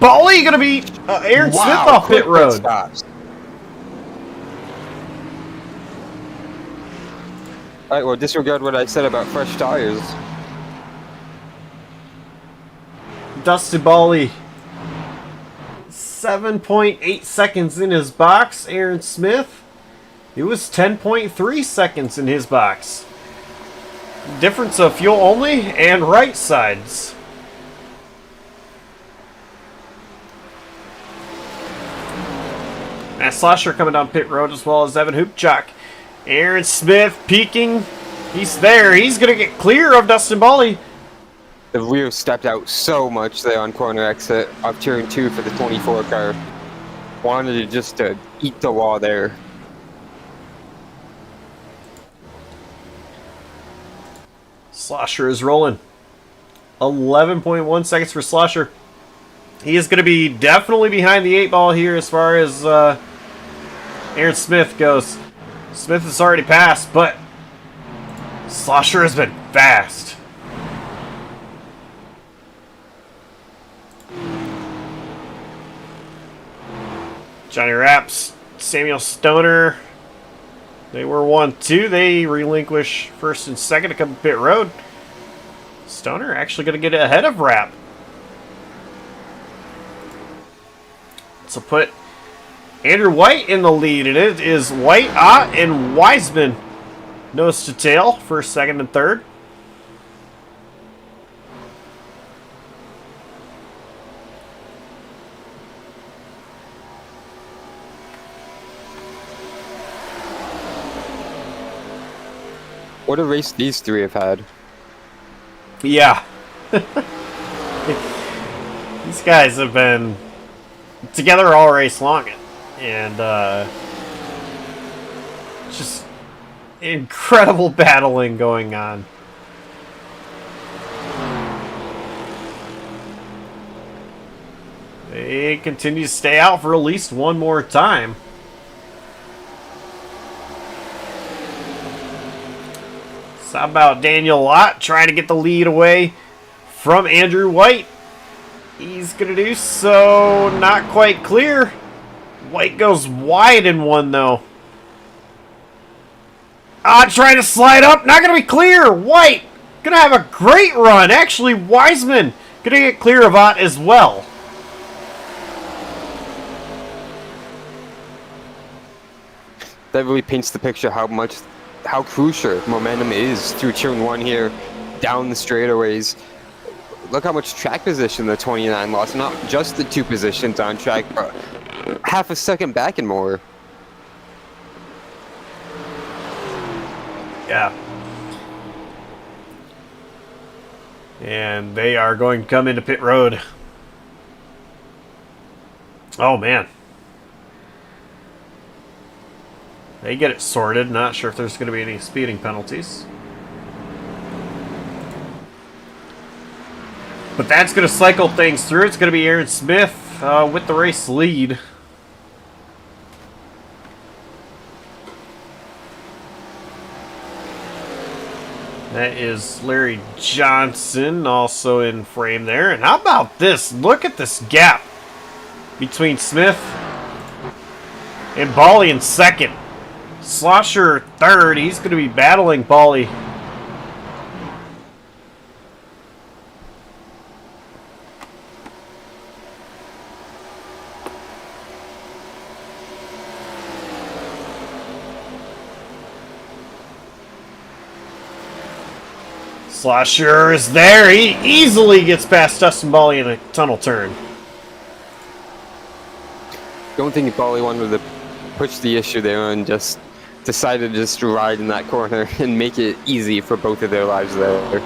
Bali gonna be Aaron Smith off pit road. Stops. Alright, well, disregard what I said about fresh tires. Dustin Bally, 7.8 seconds in his box. Aaron Smith, it was 10.3 seconds in his box. Difference of fuel only and right sides. Matt Slosher coming down pit road as well as Evan Hoopchak. Aaron Smith peeking. He's there. He's going to get clear of Dustin Bally. The rear stepped out so much there on corner exit of turn 2 for the 24 car. Wanted to just to eat the wall there. Slosher is rolling. 11.1 seconds for Slosher. He is going to be definitely behind the 8 ball here as far as Aaron Smith goes. Smith has already passed, but Slosher has been fast. Johnny Raps, Samuel Stoner, they were 1-2. They relinquish first and second to come to pit road. Stoner actually going to get ahead of Rapp. So put Andrew White in the lead, and it is White, Ott, and Wiseman nose to tail, first, second, and third. What a race these three have had. Yeah. These guys have been together all race long, and just incredible battling going on. They continue to stay out for at least one more time. So how about Daniel Lott trying to get the lead away from Andrew White? He's going to do so. Not quite clear. White goes wide in one, though. Trying to slide up. Not going to be clear. White going to have a great run. Actually, Wiseman going to get clear of Ott as well. That really paints the picture how crucial momentum is through turn 1 here, down the straightaways. Look how much track position the 29 lost. Not just the 2 positions on track, but half a second back and more. Yeah. And they are going to come into pit road. Oh, man. They get it sorted. Not sure if there's going to be any speeding penalties. But that's going to cycle things through. It's going to be Aaron Smith with the race lead. That is Larry Johnson also in frame there. And how about this? Look at this gap between Smith and Bally in second. Slosher third. He's going to be battling Bally. Slosher is there. He easily gets past Dustin Bally in a tunnel turn. Don't think Bally wanted to push the issue there and just decided to just ride in that corner and make it easy for both of their lives there.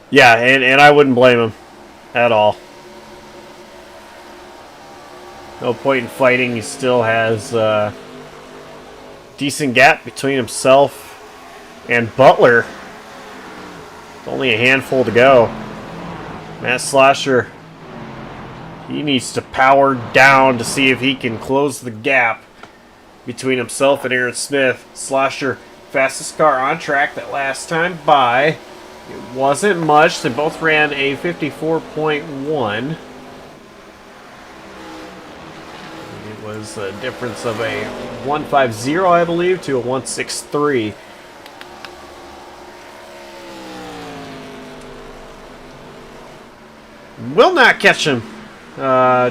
Yeah, and I wouldn't blame him at all. No point in fighting. He still has a decent gap between himself and Butler. It's only a handful to go. Matt Slosher, he needs to power down to see if he can close the gap between himself and Aaron Smith. Slosher, fastest car on track that last time by. It wasn't much. They both ran a 54.1. It was a difference of a 150, I believe, to a 163. Will not catch him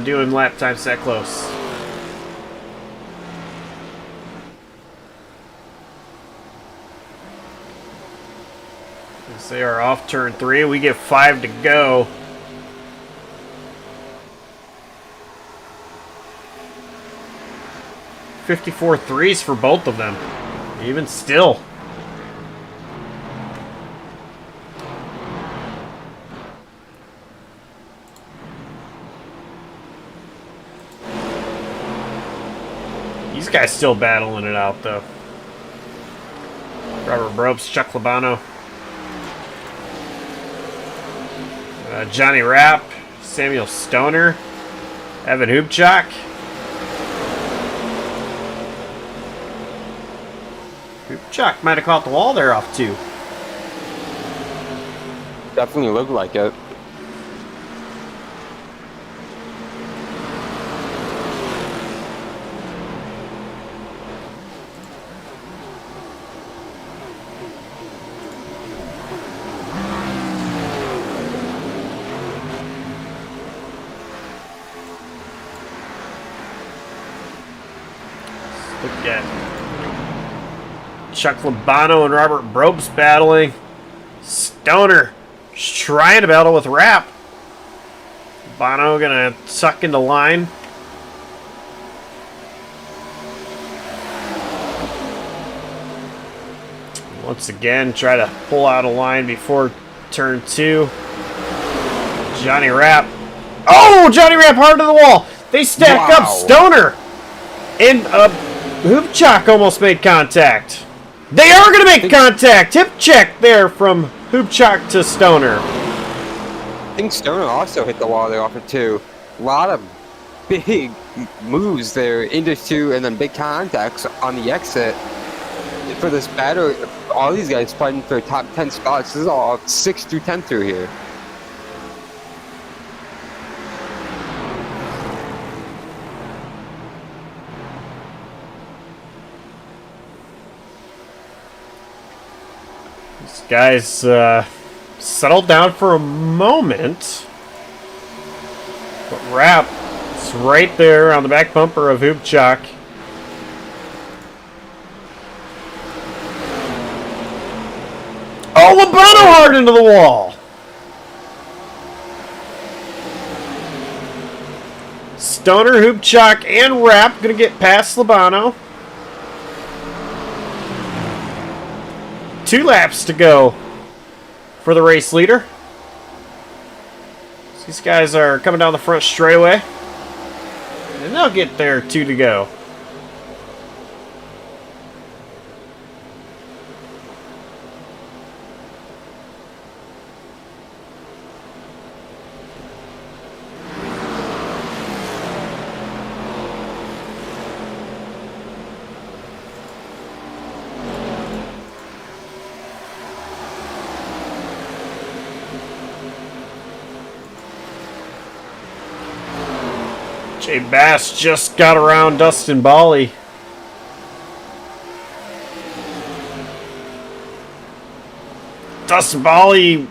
doing lap times that close. As they are off turn 3, we get 5 to go. .54 threes for both of them. Even still. These guys still battling it out, though. Robert Brobst, Chuck Labano, Johnny Rapp, Samuel Stoner, Evan Hubchak. Hubchak might have caught the wall there off 2. Definitely looked like it. Look at Chuck Labano and Robert Brobst battling. Stoner just trying to battle with Rapp. Labano gonna tuck into line. Once again, try to pull out a line before turn 2. Johnny Rapp. Oh, Johnny Rapp hard to the wall. They stack up. Stoner and Hubchak almost made contact. They are going to make contact. Hip check there from Hubchak to Stoner. I think Stoner also hit the wall there off of 2. A lot of big moves there into 2 and then big contacts on the exit. For this battle, all these guys fighting for top 10 spots. This is all 6 through 10 through here. These guys settled down for a moment. But Rapp is right there on the back bumper of Hubchak. Oh, Labano hard into the wall. Stoner, Hubchak, and Rapp gonna get past Labano. 2 laps to go for the race leader. These guys are coming down the front straightaway, and they'll get there. 2 to go. Jay Bass just got around Dustin Bally. Dustin Bally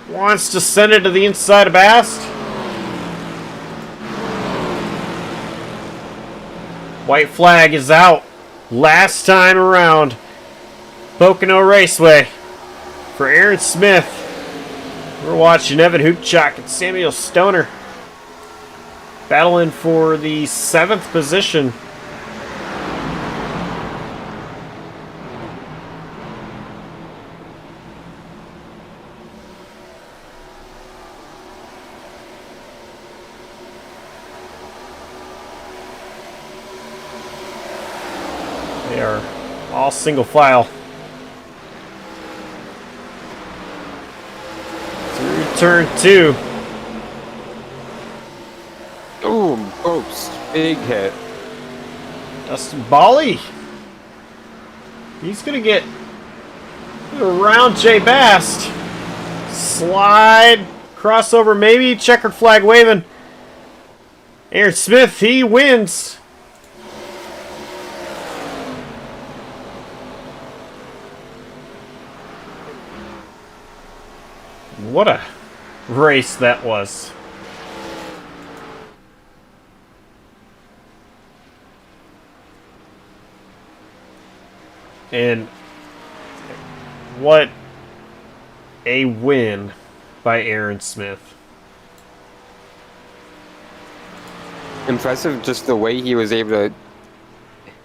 wants to send it to the inside of Bass. White flag is out. Last time around. Pocono Raceway. For Aaron Smith. We're watching Evan Hubchak and Samuel Stoner battling for the 7th position. They are all single file. Through turn 2. Ooh, Brobst. Big hit. Dustin Bally. He's going to get around Jay Bast. Slide. Crossover maybe. Checkered flag waving. Aaron Smith, he wins. what a race that was. And what a win by Aaron Smith. Impressive just the way he was able to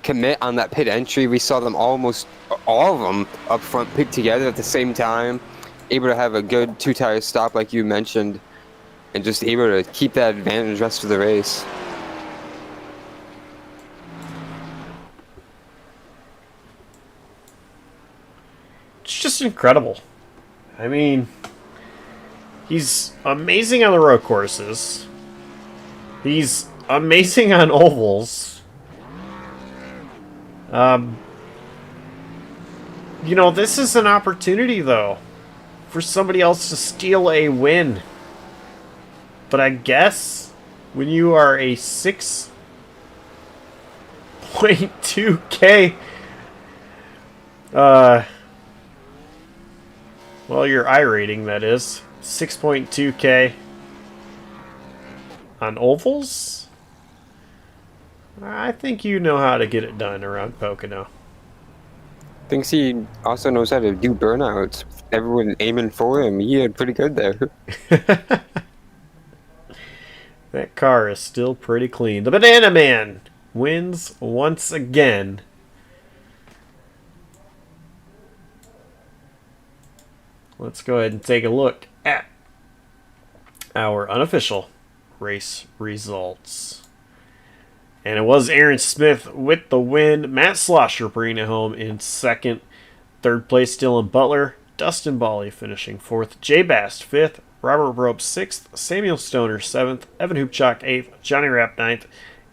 commit on that pit entry. We saw them almost all of them up front pit together at the same time, able to have a good two-tire stop like you mentioned, and just able to keep that advantage the rest of the race. It's just incredible. I mean, he's amazing on the road courses. He's amazing on ovals. You know, this is an opportunity, though, for somebody else to steal a win. But I guess when you are a 6.2K, well, your iRating, that is, 6.2K on ovals, I think you know how to get it done around Pocono. Thinks he also knows how to do burnouts. Everyone aiming for him. He had pretty good there. That car is still pretty clean. The Banana Man wins once again. Let's go ahead and take a look at our unofficial race results. And it was Aaron Smith with the win. Matt Slosher bringing it home in second. Third place, Dylan Butler. Dustin Bally finishing fourth. Jay Bast fifth. Robert Rope sixth. Samuel Stoner seventh. Evan Hoopchak eighth. Johnny Rapp ninth.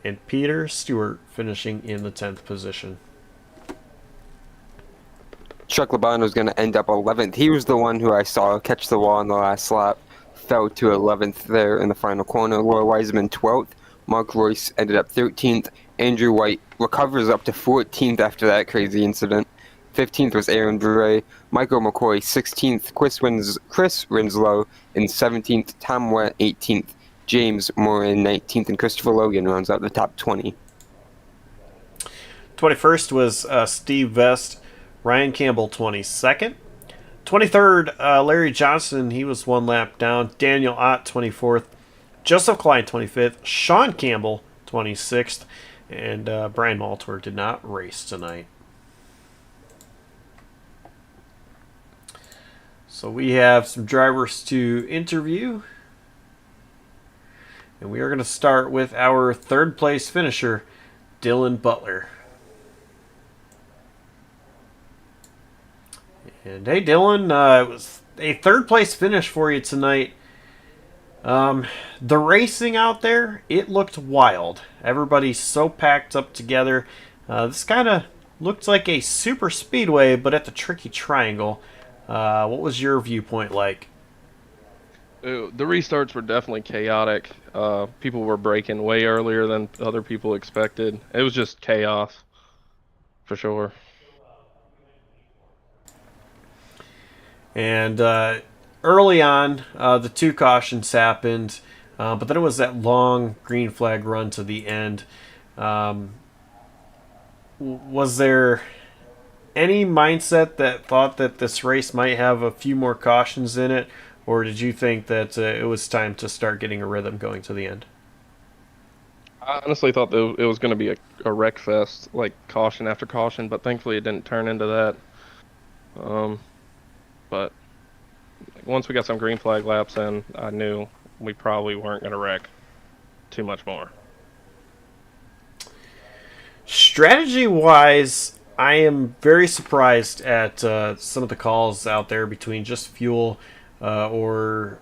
And Peter Stewart finishing in the 10th position. Chuck Laban was going to end up 11th. He was the one who I saw catch the wall in the last lap. Fell to 11th there in the final corner. Roy Wiseman 12th. Mark Royce ended up 13th. Andrew White recovers up to 14th after that crazy incident. 15th was Aaron Bure. Michael McCoy 16th. Chris Rinslow in 17th. Tom Wett 18th. James Morin 19th. And Christopher Logan rounds out the top 20. 21st was Steve Vest. Ryan Campbell 22nd. 23rd, Larry Johnson. He was one lap down. Daniel Ott 24th. Joseph Klein 25th. Sean Campbell 26th. And Brian Maltor did not race tonight. So we have some drivers to interview. And we are going to start with our third place finisher, Dylan Butler. And hey, Dylan, it was a third place finish for you tonight. The racing out there, it looked wild. Everybody's so packed up together. This kind of looked like a super speedway, but at the tricky triangle. What was your viewpoint like? The restarts were definitely chaotic. People were braking way earlier than other people expected. It was just chaos, for sure. And early on, the two cautions happened, but then it was that long green flag run to the end. Was there any mindset that thought that this race might have a few more cautions in it, or did you think that it was time to start getting a rhythm going to the end? I honestly thought that it was going to be a wreck fest, like caution after caution, but thankfully it didn't turn into that. But once we got some green flag laps in, I knew we probably weren't going to wreck too much more. Strategy-wise, I am very surprised at some of the calls out there between just fuel or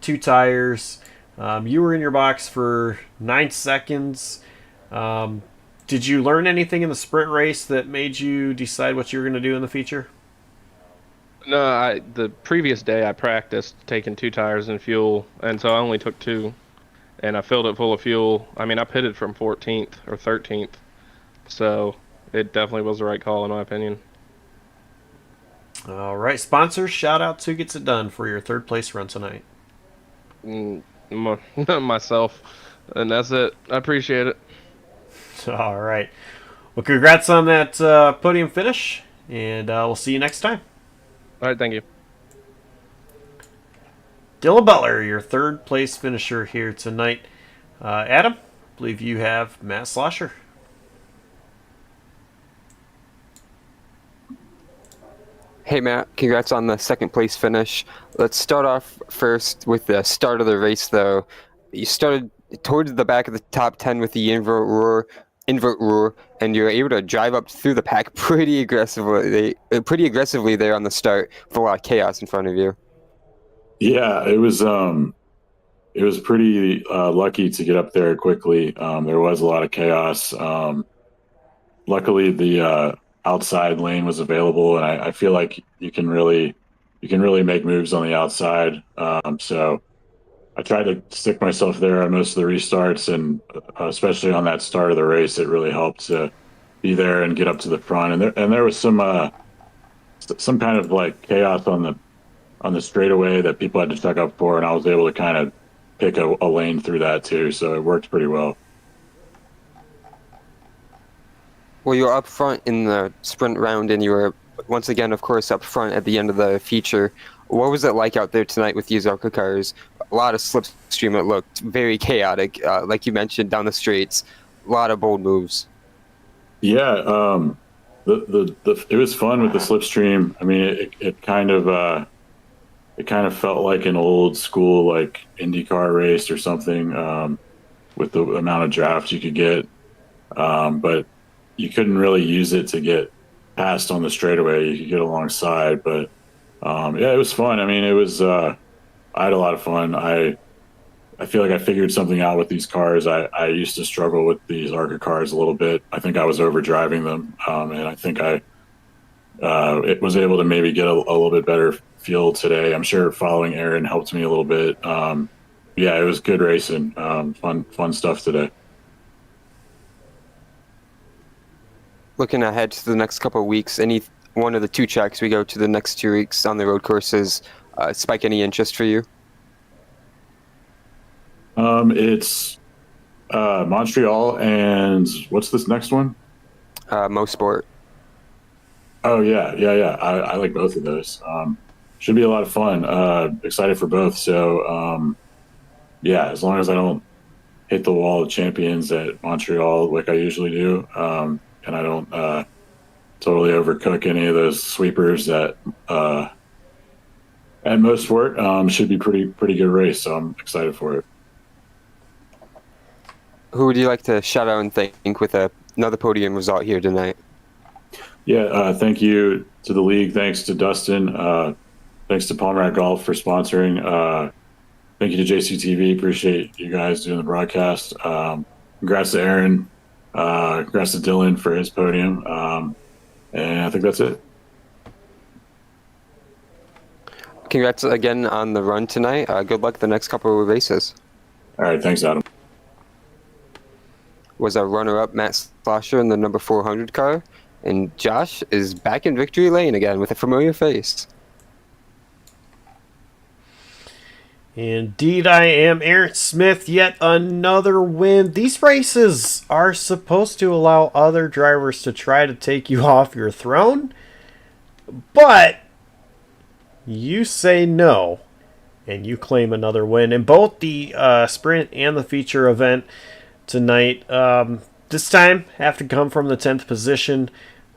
two tires. You were in your box for 9 seconds. Did you learn anything in the sprint race that made you decide what you were going to do in the feature? No, the previous day I practiced taking 2 tires and fuel, and so I only took 2, and I filled it full of fuel. I mean, I pitted from 14th or 13th, so it definitely was the right call in my opinion. All right, sponsors, shout out to Gets It Done for your third place run tonight. Myself, and that's it. I appreciate it. All right. Well, congrats on that podium finish, and we'll see you next time. All right, thank you. Dylan Butler, your third place finisher here tonight. Adam, I believe you have Matt Slosher. Hey Matt, congrats on the second place finish. Let's start off first with the start of the race though. You started towards the back of the top 10 with the invert roar, and you were able to drive up through the pack pretty aggressively there on the start with a lot of chaos in front of you. Yeah, it was pretty lucky to get up there quickly. There was a lot of chaos. Luckily, the outside lane was available, and I feel like you can really make moves on the outside. So I tried to stick myself there on most of the restarts, and especially on that start of the race, it really helped to be there and get up to the front. And there was some kind of like chaos on the straightaway that people had to check up for, and I was able to kind of pick a lane through that too. So it worked pretty well. Well, you were up front in the sprint round, and you were once again, of course, up front at the end of the feature. What was it like out there tonight with these ARCA cars? A lot of slipstream. It looked very chaotic, like you mentioned, down the straights. A lot of bold moves. Yeah, it was fun with the slipstream. I mean, it kind of felt like an old school like IndyCar race or something, with the amount of draft you could get, but you couldn't really use it to get past on the straightaway. You could get alongside, but yeah, it was fun. I mean, it was I had a lot of fun. I feel like I figured something out with these cars. I used to struggle with these ARCA cars a little bit. I think I was overdriving them, and I think I it was able to maybe get a little bit better feel today. I'm sure following Aaron helped me a little bit. Yeah, it was good racing. Fun stuff today. Looking ahead to the next couple of weeks, any one of the two tracks we go to the next 2 weeks on the road courses spike any interest for you? It's Montreal, and what's this next one? Mo Sport. Oh yeah. I like both of those. Should be a lot of fun. Excited for both. So yeah, as long as I don't hit the wall of champions at Montreal like I usually do, and I don't totally overcook any of those sweepers at most sport, should be pretty good race. So I'm excited for it. Who would you like to shout out and thank with another podium result here tonight? Yeah, thank you to the league. Thanks to Dustin. Thanks to Palmer Golf for sponsoring. Thank you to JCTV. Appreciate you guys doing the broadcast. Congrats to Aaron. Congrats to Dylan for his podium. And I think that's it. Congrats again on the run tonight. Good luck the next couple of races. All right, thanks, Adam. Was a runner-up Matt Slosher in the number 400 car, and Josh is back in victory lane again with a familiar face. Indeed, I am Aaron Smith. Yet another win. These races are supposed to allow other drivers to try to take you off your throne, but you say no, and you claim another win in both the sprint and the feature event tonight. This time, have to come from the 10th position,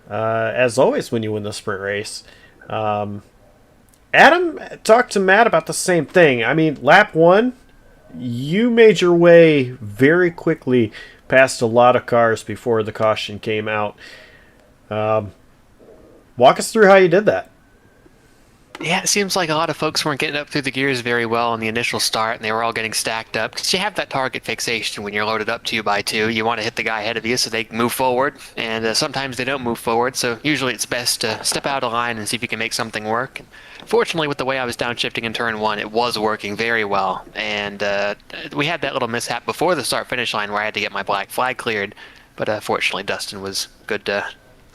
as always when you win the sprint race. Adam talked to Matt about the same thing. I mean, lap 1, you made your way very quickly past a lot of cars before the caution came out. Walk us through how you did that. Yeah, it seems like a lot of folks weren't getting up through the gears very well on the initial start, and they were all getting stacked up. Because you have that target fixation when you're loaded up 2 by 2. You want to hit the guy ahead of you so they can move forward, and sometimes they don't move forward, so usually it's best to step out of line and see if you can make something work. And fortunately, with the way I was downshifting in turn 1, it was working very well. And we had that little mishap before the start-finish line where I had to get my black flag cleared, but fortunately Dustin was good to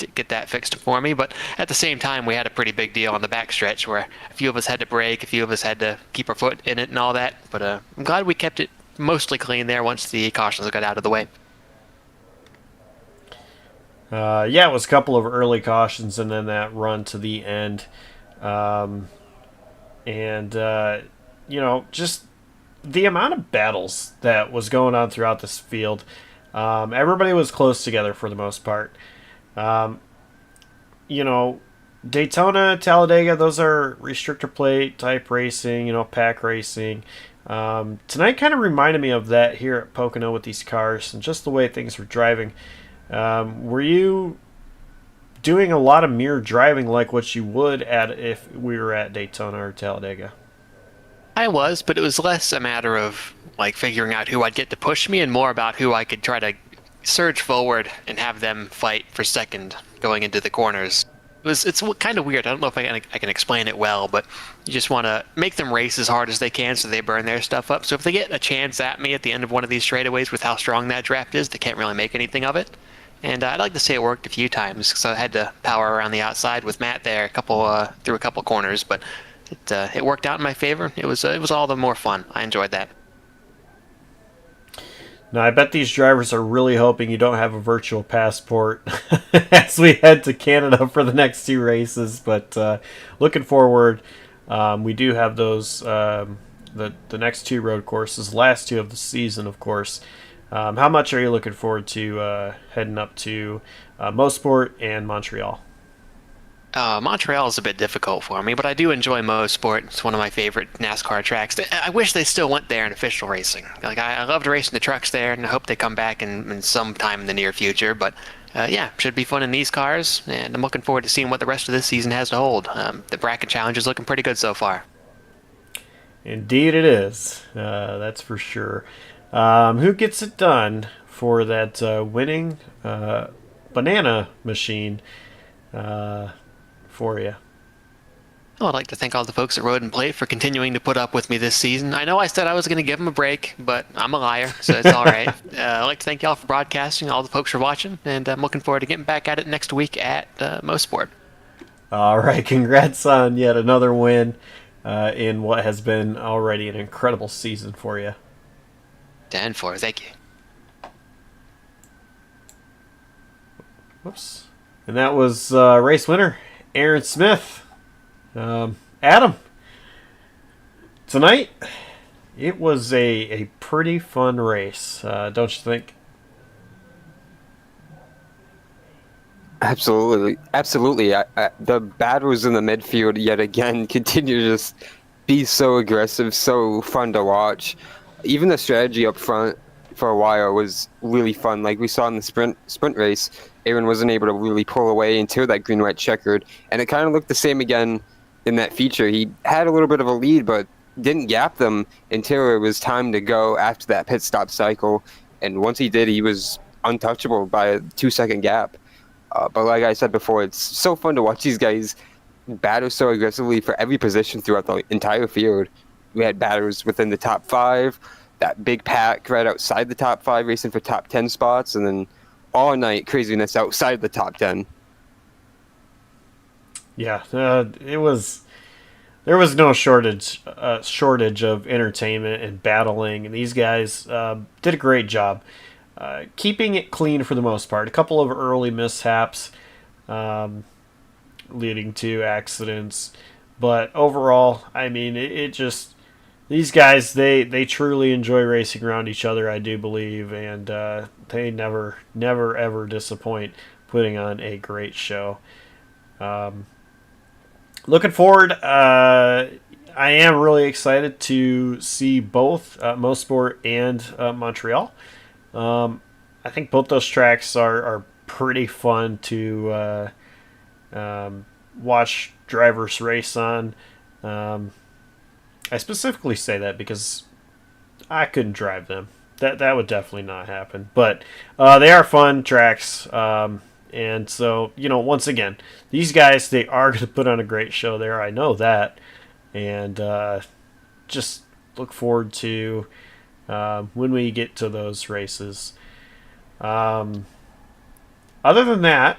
to get that fixed for me. But at the same time, we had a pretty big deal on the backstretch where a few of us had to brake, a few of us had to keep our foot in it and all that. But I'm glad we kept it mostly clean there once the cautions got out of the way. Yeah, it was a couple of early cautions and then that run to the end. Um, and, just the amount of battles that was going on throughout this field. Everybody was close together for the most part. Um, Daytona, Talladega, those are restrictor plate type racing, pack racing. Tonight kind of reminded me of that here at Pocono with these cars and just the way things were driving. Were you doing a lot of mirror driving like what you would at if we were at Daytona or Talladega? I was, but it was less a matter of like figuring out who I'd get to push me and more about who I could try to surge forward and have them fight for second going into the corners. It's kind of weird. I don't know if I can explain it well, but you just want to make them race as hard as they can so they burn their stuff up. So if they get a chance at me at the end of one of these straightaways with how strong that draft is, they can't really make anything of it. And I'd like to say it worked a few times because I had to power around the outside with Matt there through a couple corners, but it worked out in my favor. It was all the more fun. I enjoyed that. Now, I bet these drivers are really hoping you don't have a virtual passport as we head to Canada for the next two races. But looking forward, we do have those the next two road courses, last two of the season, of course. How much are you looking forward to heading up to Mosport and Montreal? Montreal is a bit difficult for me, but I do enjoy Mosport. It's one of my favorite NASCAR tracks. I wish they still went there in official racing. Like I loved racing the trucks there, and I hope they come back in some time in the near future. But yeah, should be fun in these cars, and I'm looking forward to seeing what the rest of this season has to hold. The bracket challenge is looking pretty good so far. Indeed, it is. That's for sure. Who gets it done for that winning banana machine for you? Well, I'd like to thank all the folks at Road and Plate for continuing to put up with me this season. I know I said I was going to give them a break, but I'm a liar, so it's all right. I'd like to thank y'all for broadcasting, all the folks for watching, and I'm looking forward to getting back at it next week at Mosport. All right, congrats on yet another win in what has been already an incredible season for you. 10-4, thank you. Whoops. And that was race winner, Aaron Smith. Adam, tonight, it was a pretty fun race, don't you think? Absolutely. The battles in the midfield yet again continue to just be so aggressive, so fun to watch. Even the strategy up front for a while was really fun. Like we saw in the sprint race, Aaron wasn't able to really pull away until that green-white checkered, and it kind of looked the same again in that feature. He had a little bit of a lead, but didn't gap them until it was time to go after that pit stop cycle. And once he did, he was untouchable by a 2-second gap. But like I said before, it's so fun to watch these guys battle so aggressively for every position throughout the entire field. We had batters within the top 5, that big pack right outside the top 5 racing for top 10 spots, and then all night craziness outside the top 10. Yeah, there was no shortage of entertainment and battling, and these guys did a great job keeping it clean for the most part. A couple of early mishaps leading to accidents, but overall, I mean, it just, these guys, they truly enjoy racing around each other, I do believe, and they never ever disappoint putting on a great show. Looking forward, I am really excited to see both Mosport and Montreal. I think both those tracks are pretty fun to watch drivers race on. I specifically say that because I couldn't drive them. That would definitely not happen. But they are fun tracks. And so, once again, these guys, they are going to put on a great show there. I know that. And just look forward to when we get to those races. Other than that,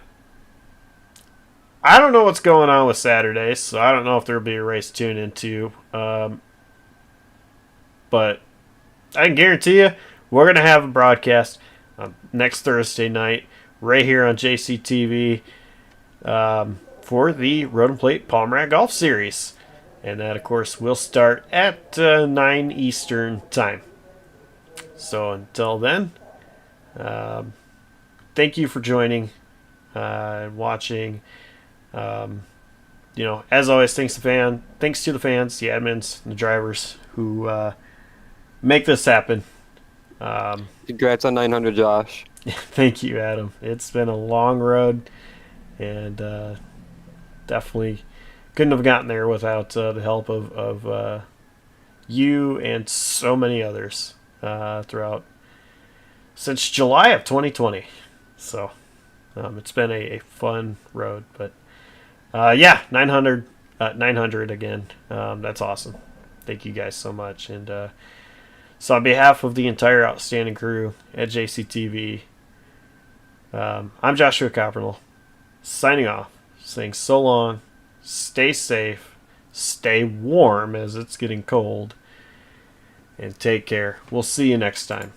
I don't know what's going on with Saturdays, so I don't know if there'll be a race to tune into. But I can guarantee you, we're going to have a broadcast next Thursday night right here on JCTV for the Road and Plate Palmer Golf Series. And that, of course, will start at 9 Eastern Time. So until then, thank you for joining and watching. As always, thanks to the fans, the admins, the drivers who make this happen. Congrats on 900, Josh. Thank you, Adam. It's been a long road, and definitely couldn't have gotten there without the help of you and so many others throughout since July of 2020. So it's been a fun road, but 900 again. That's awesome. Thank you guys so much. And so on behalf of the entire outstanding crew at JCTV, I'm Joshua Coppernell, signing off, saying so long, stay safe, stay warm as it's getting cold, and take care. We'll see you next time.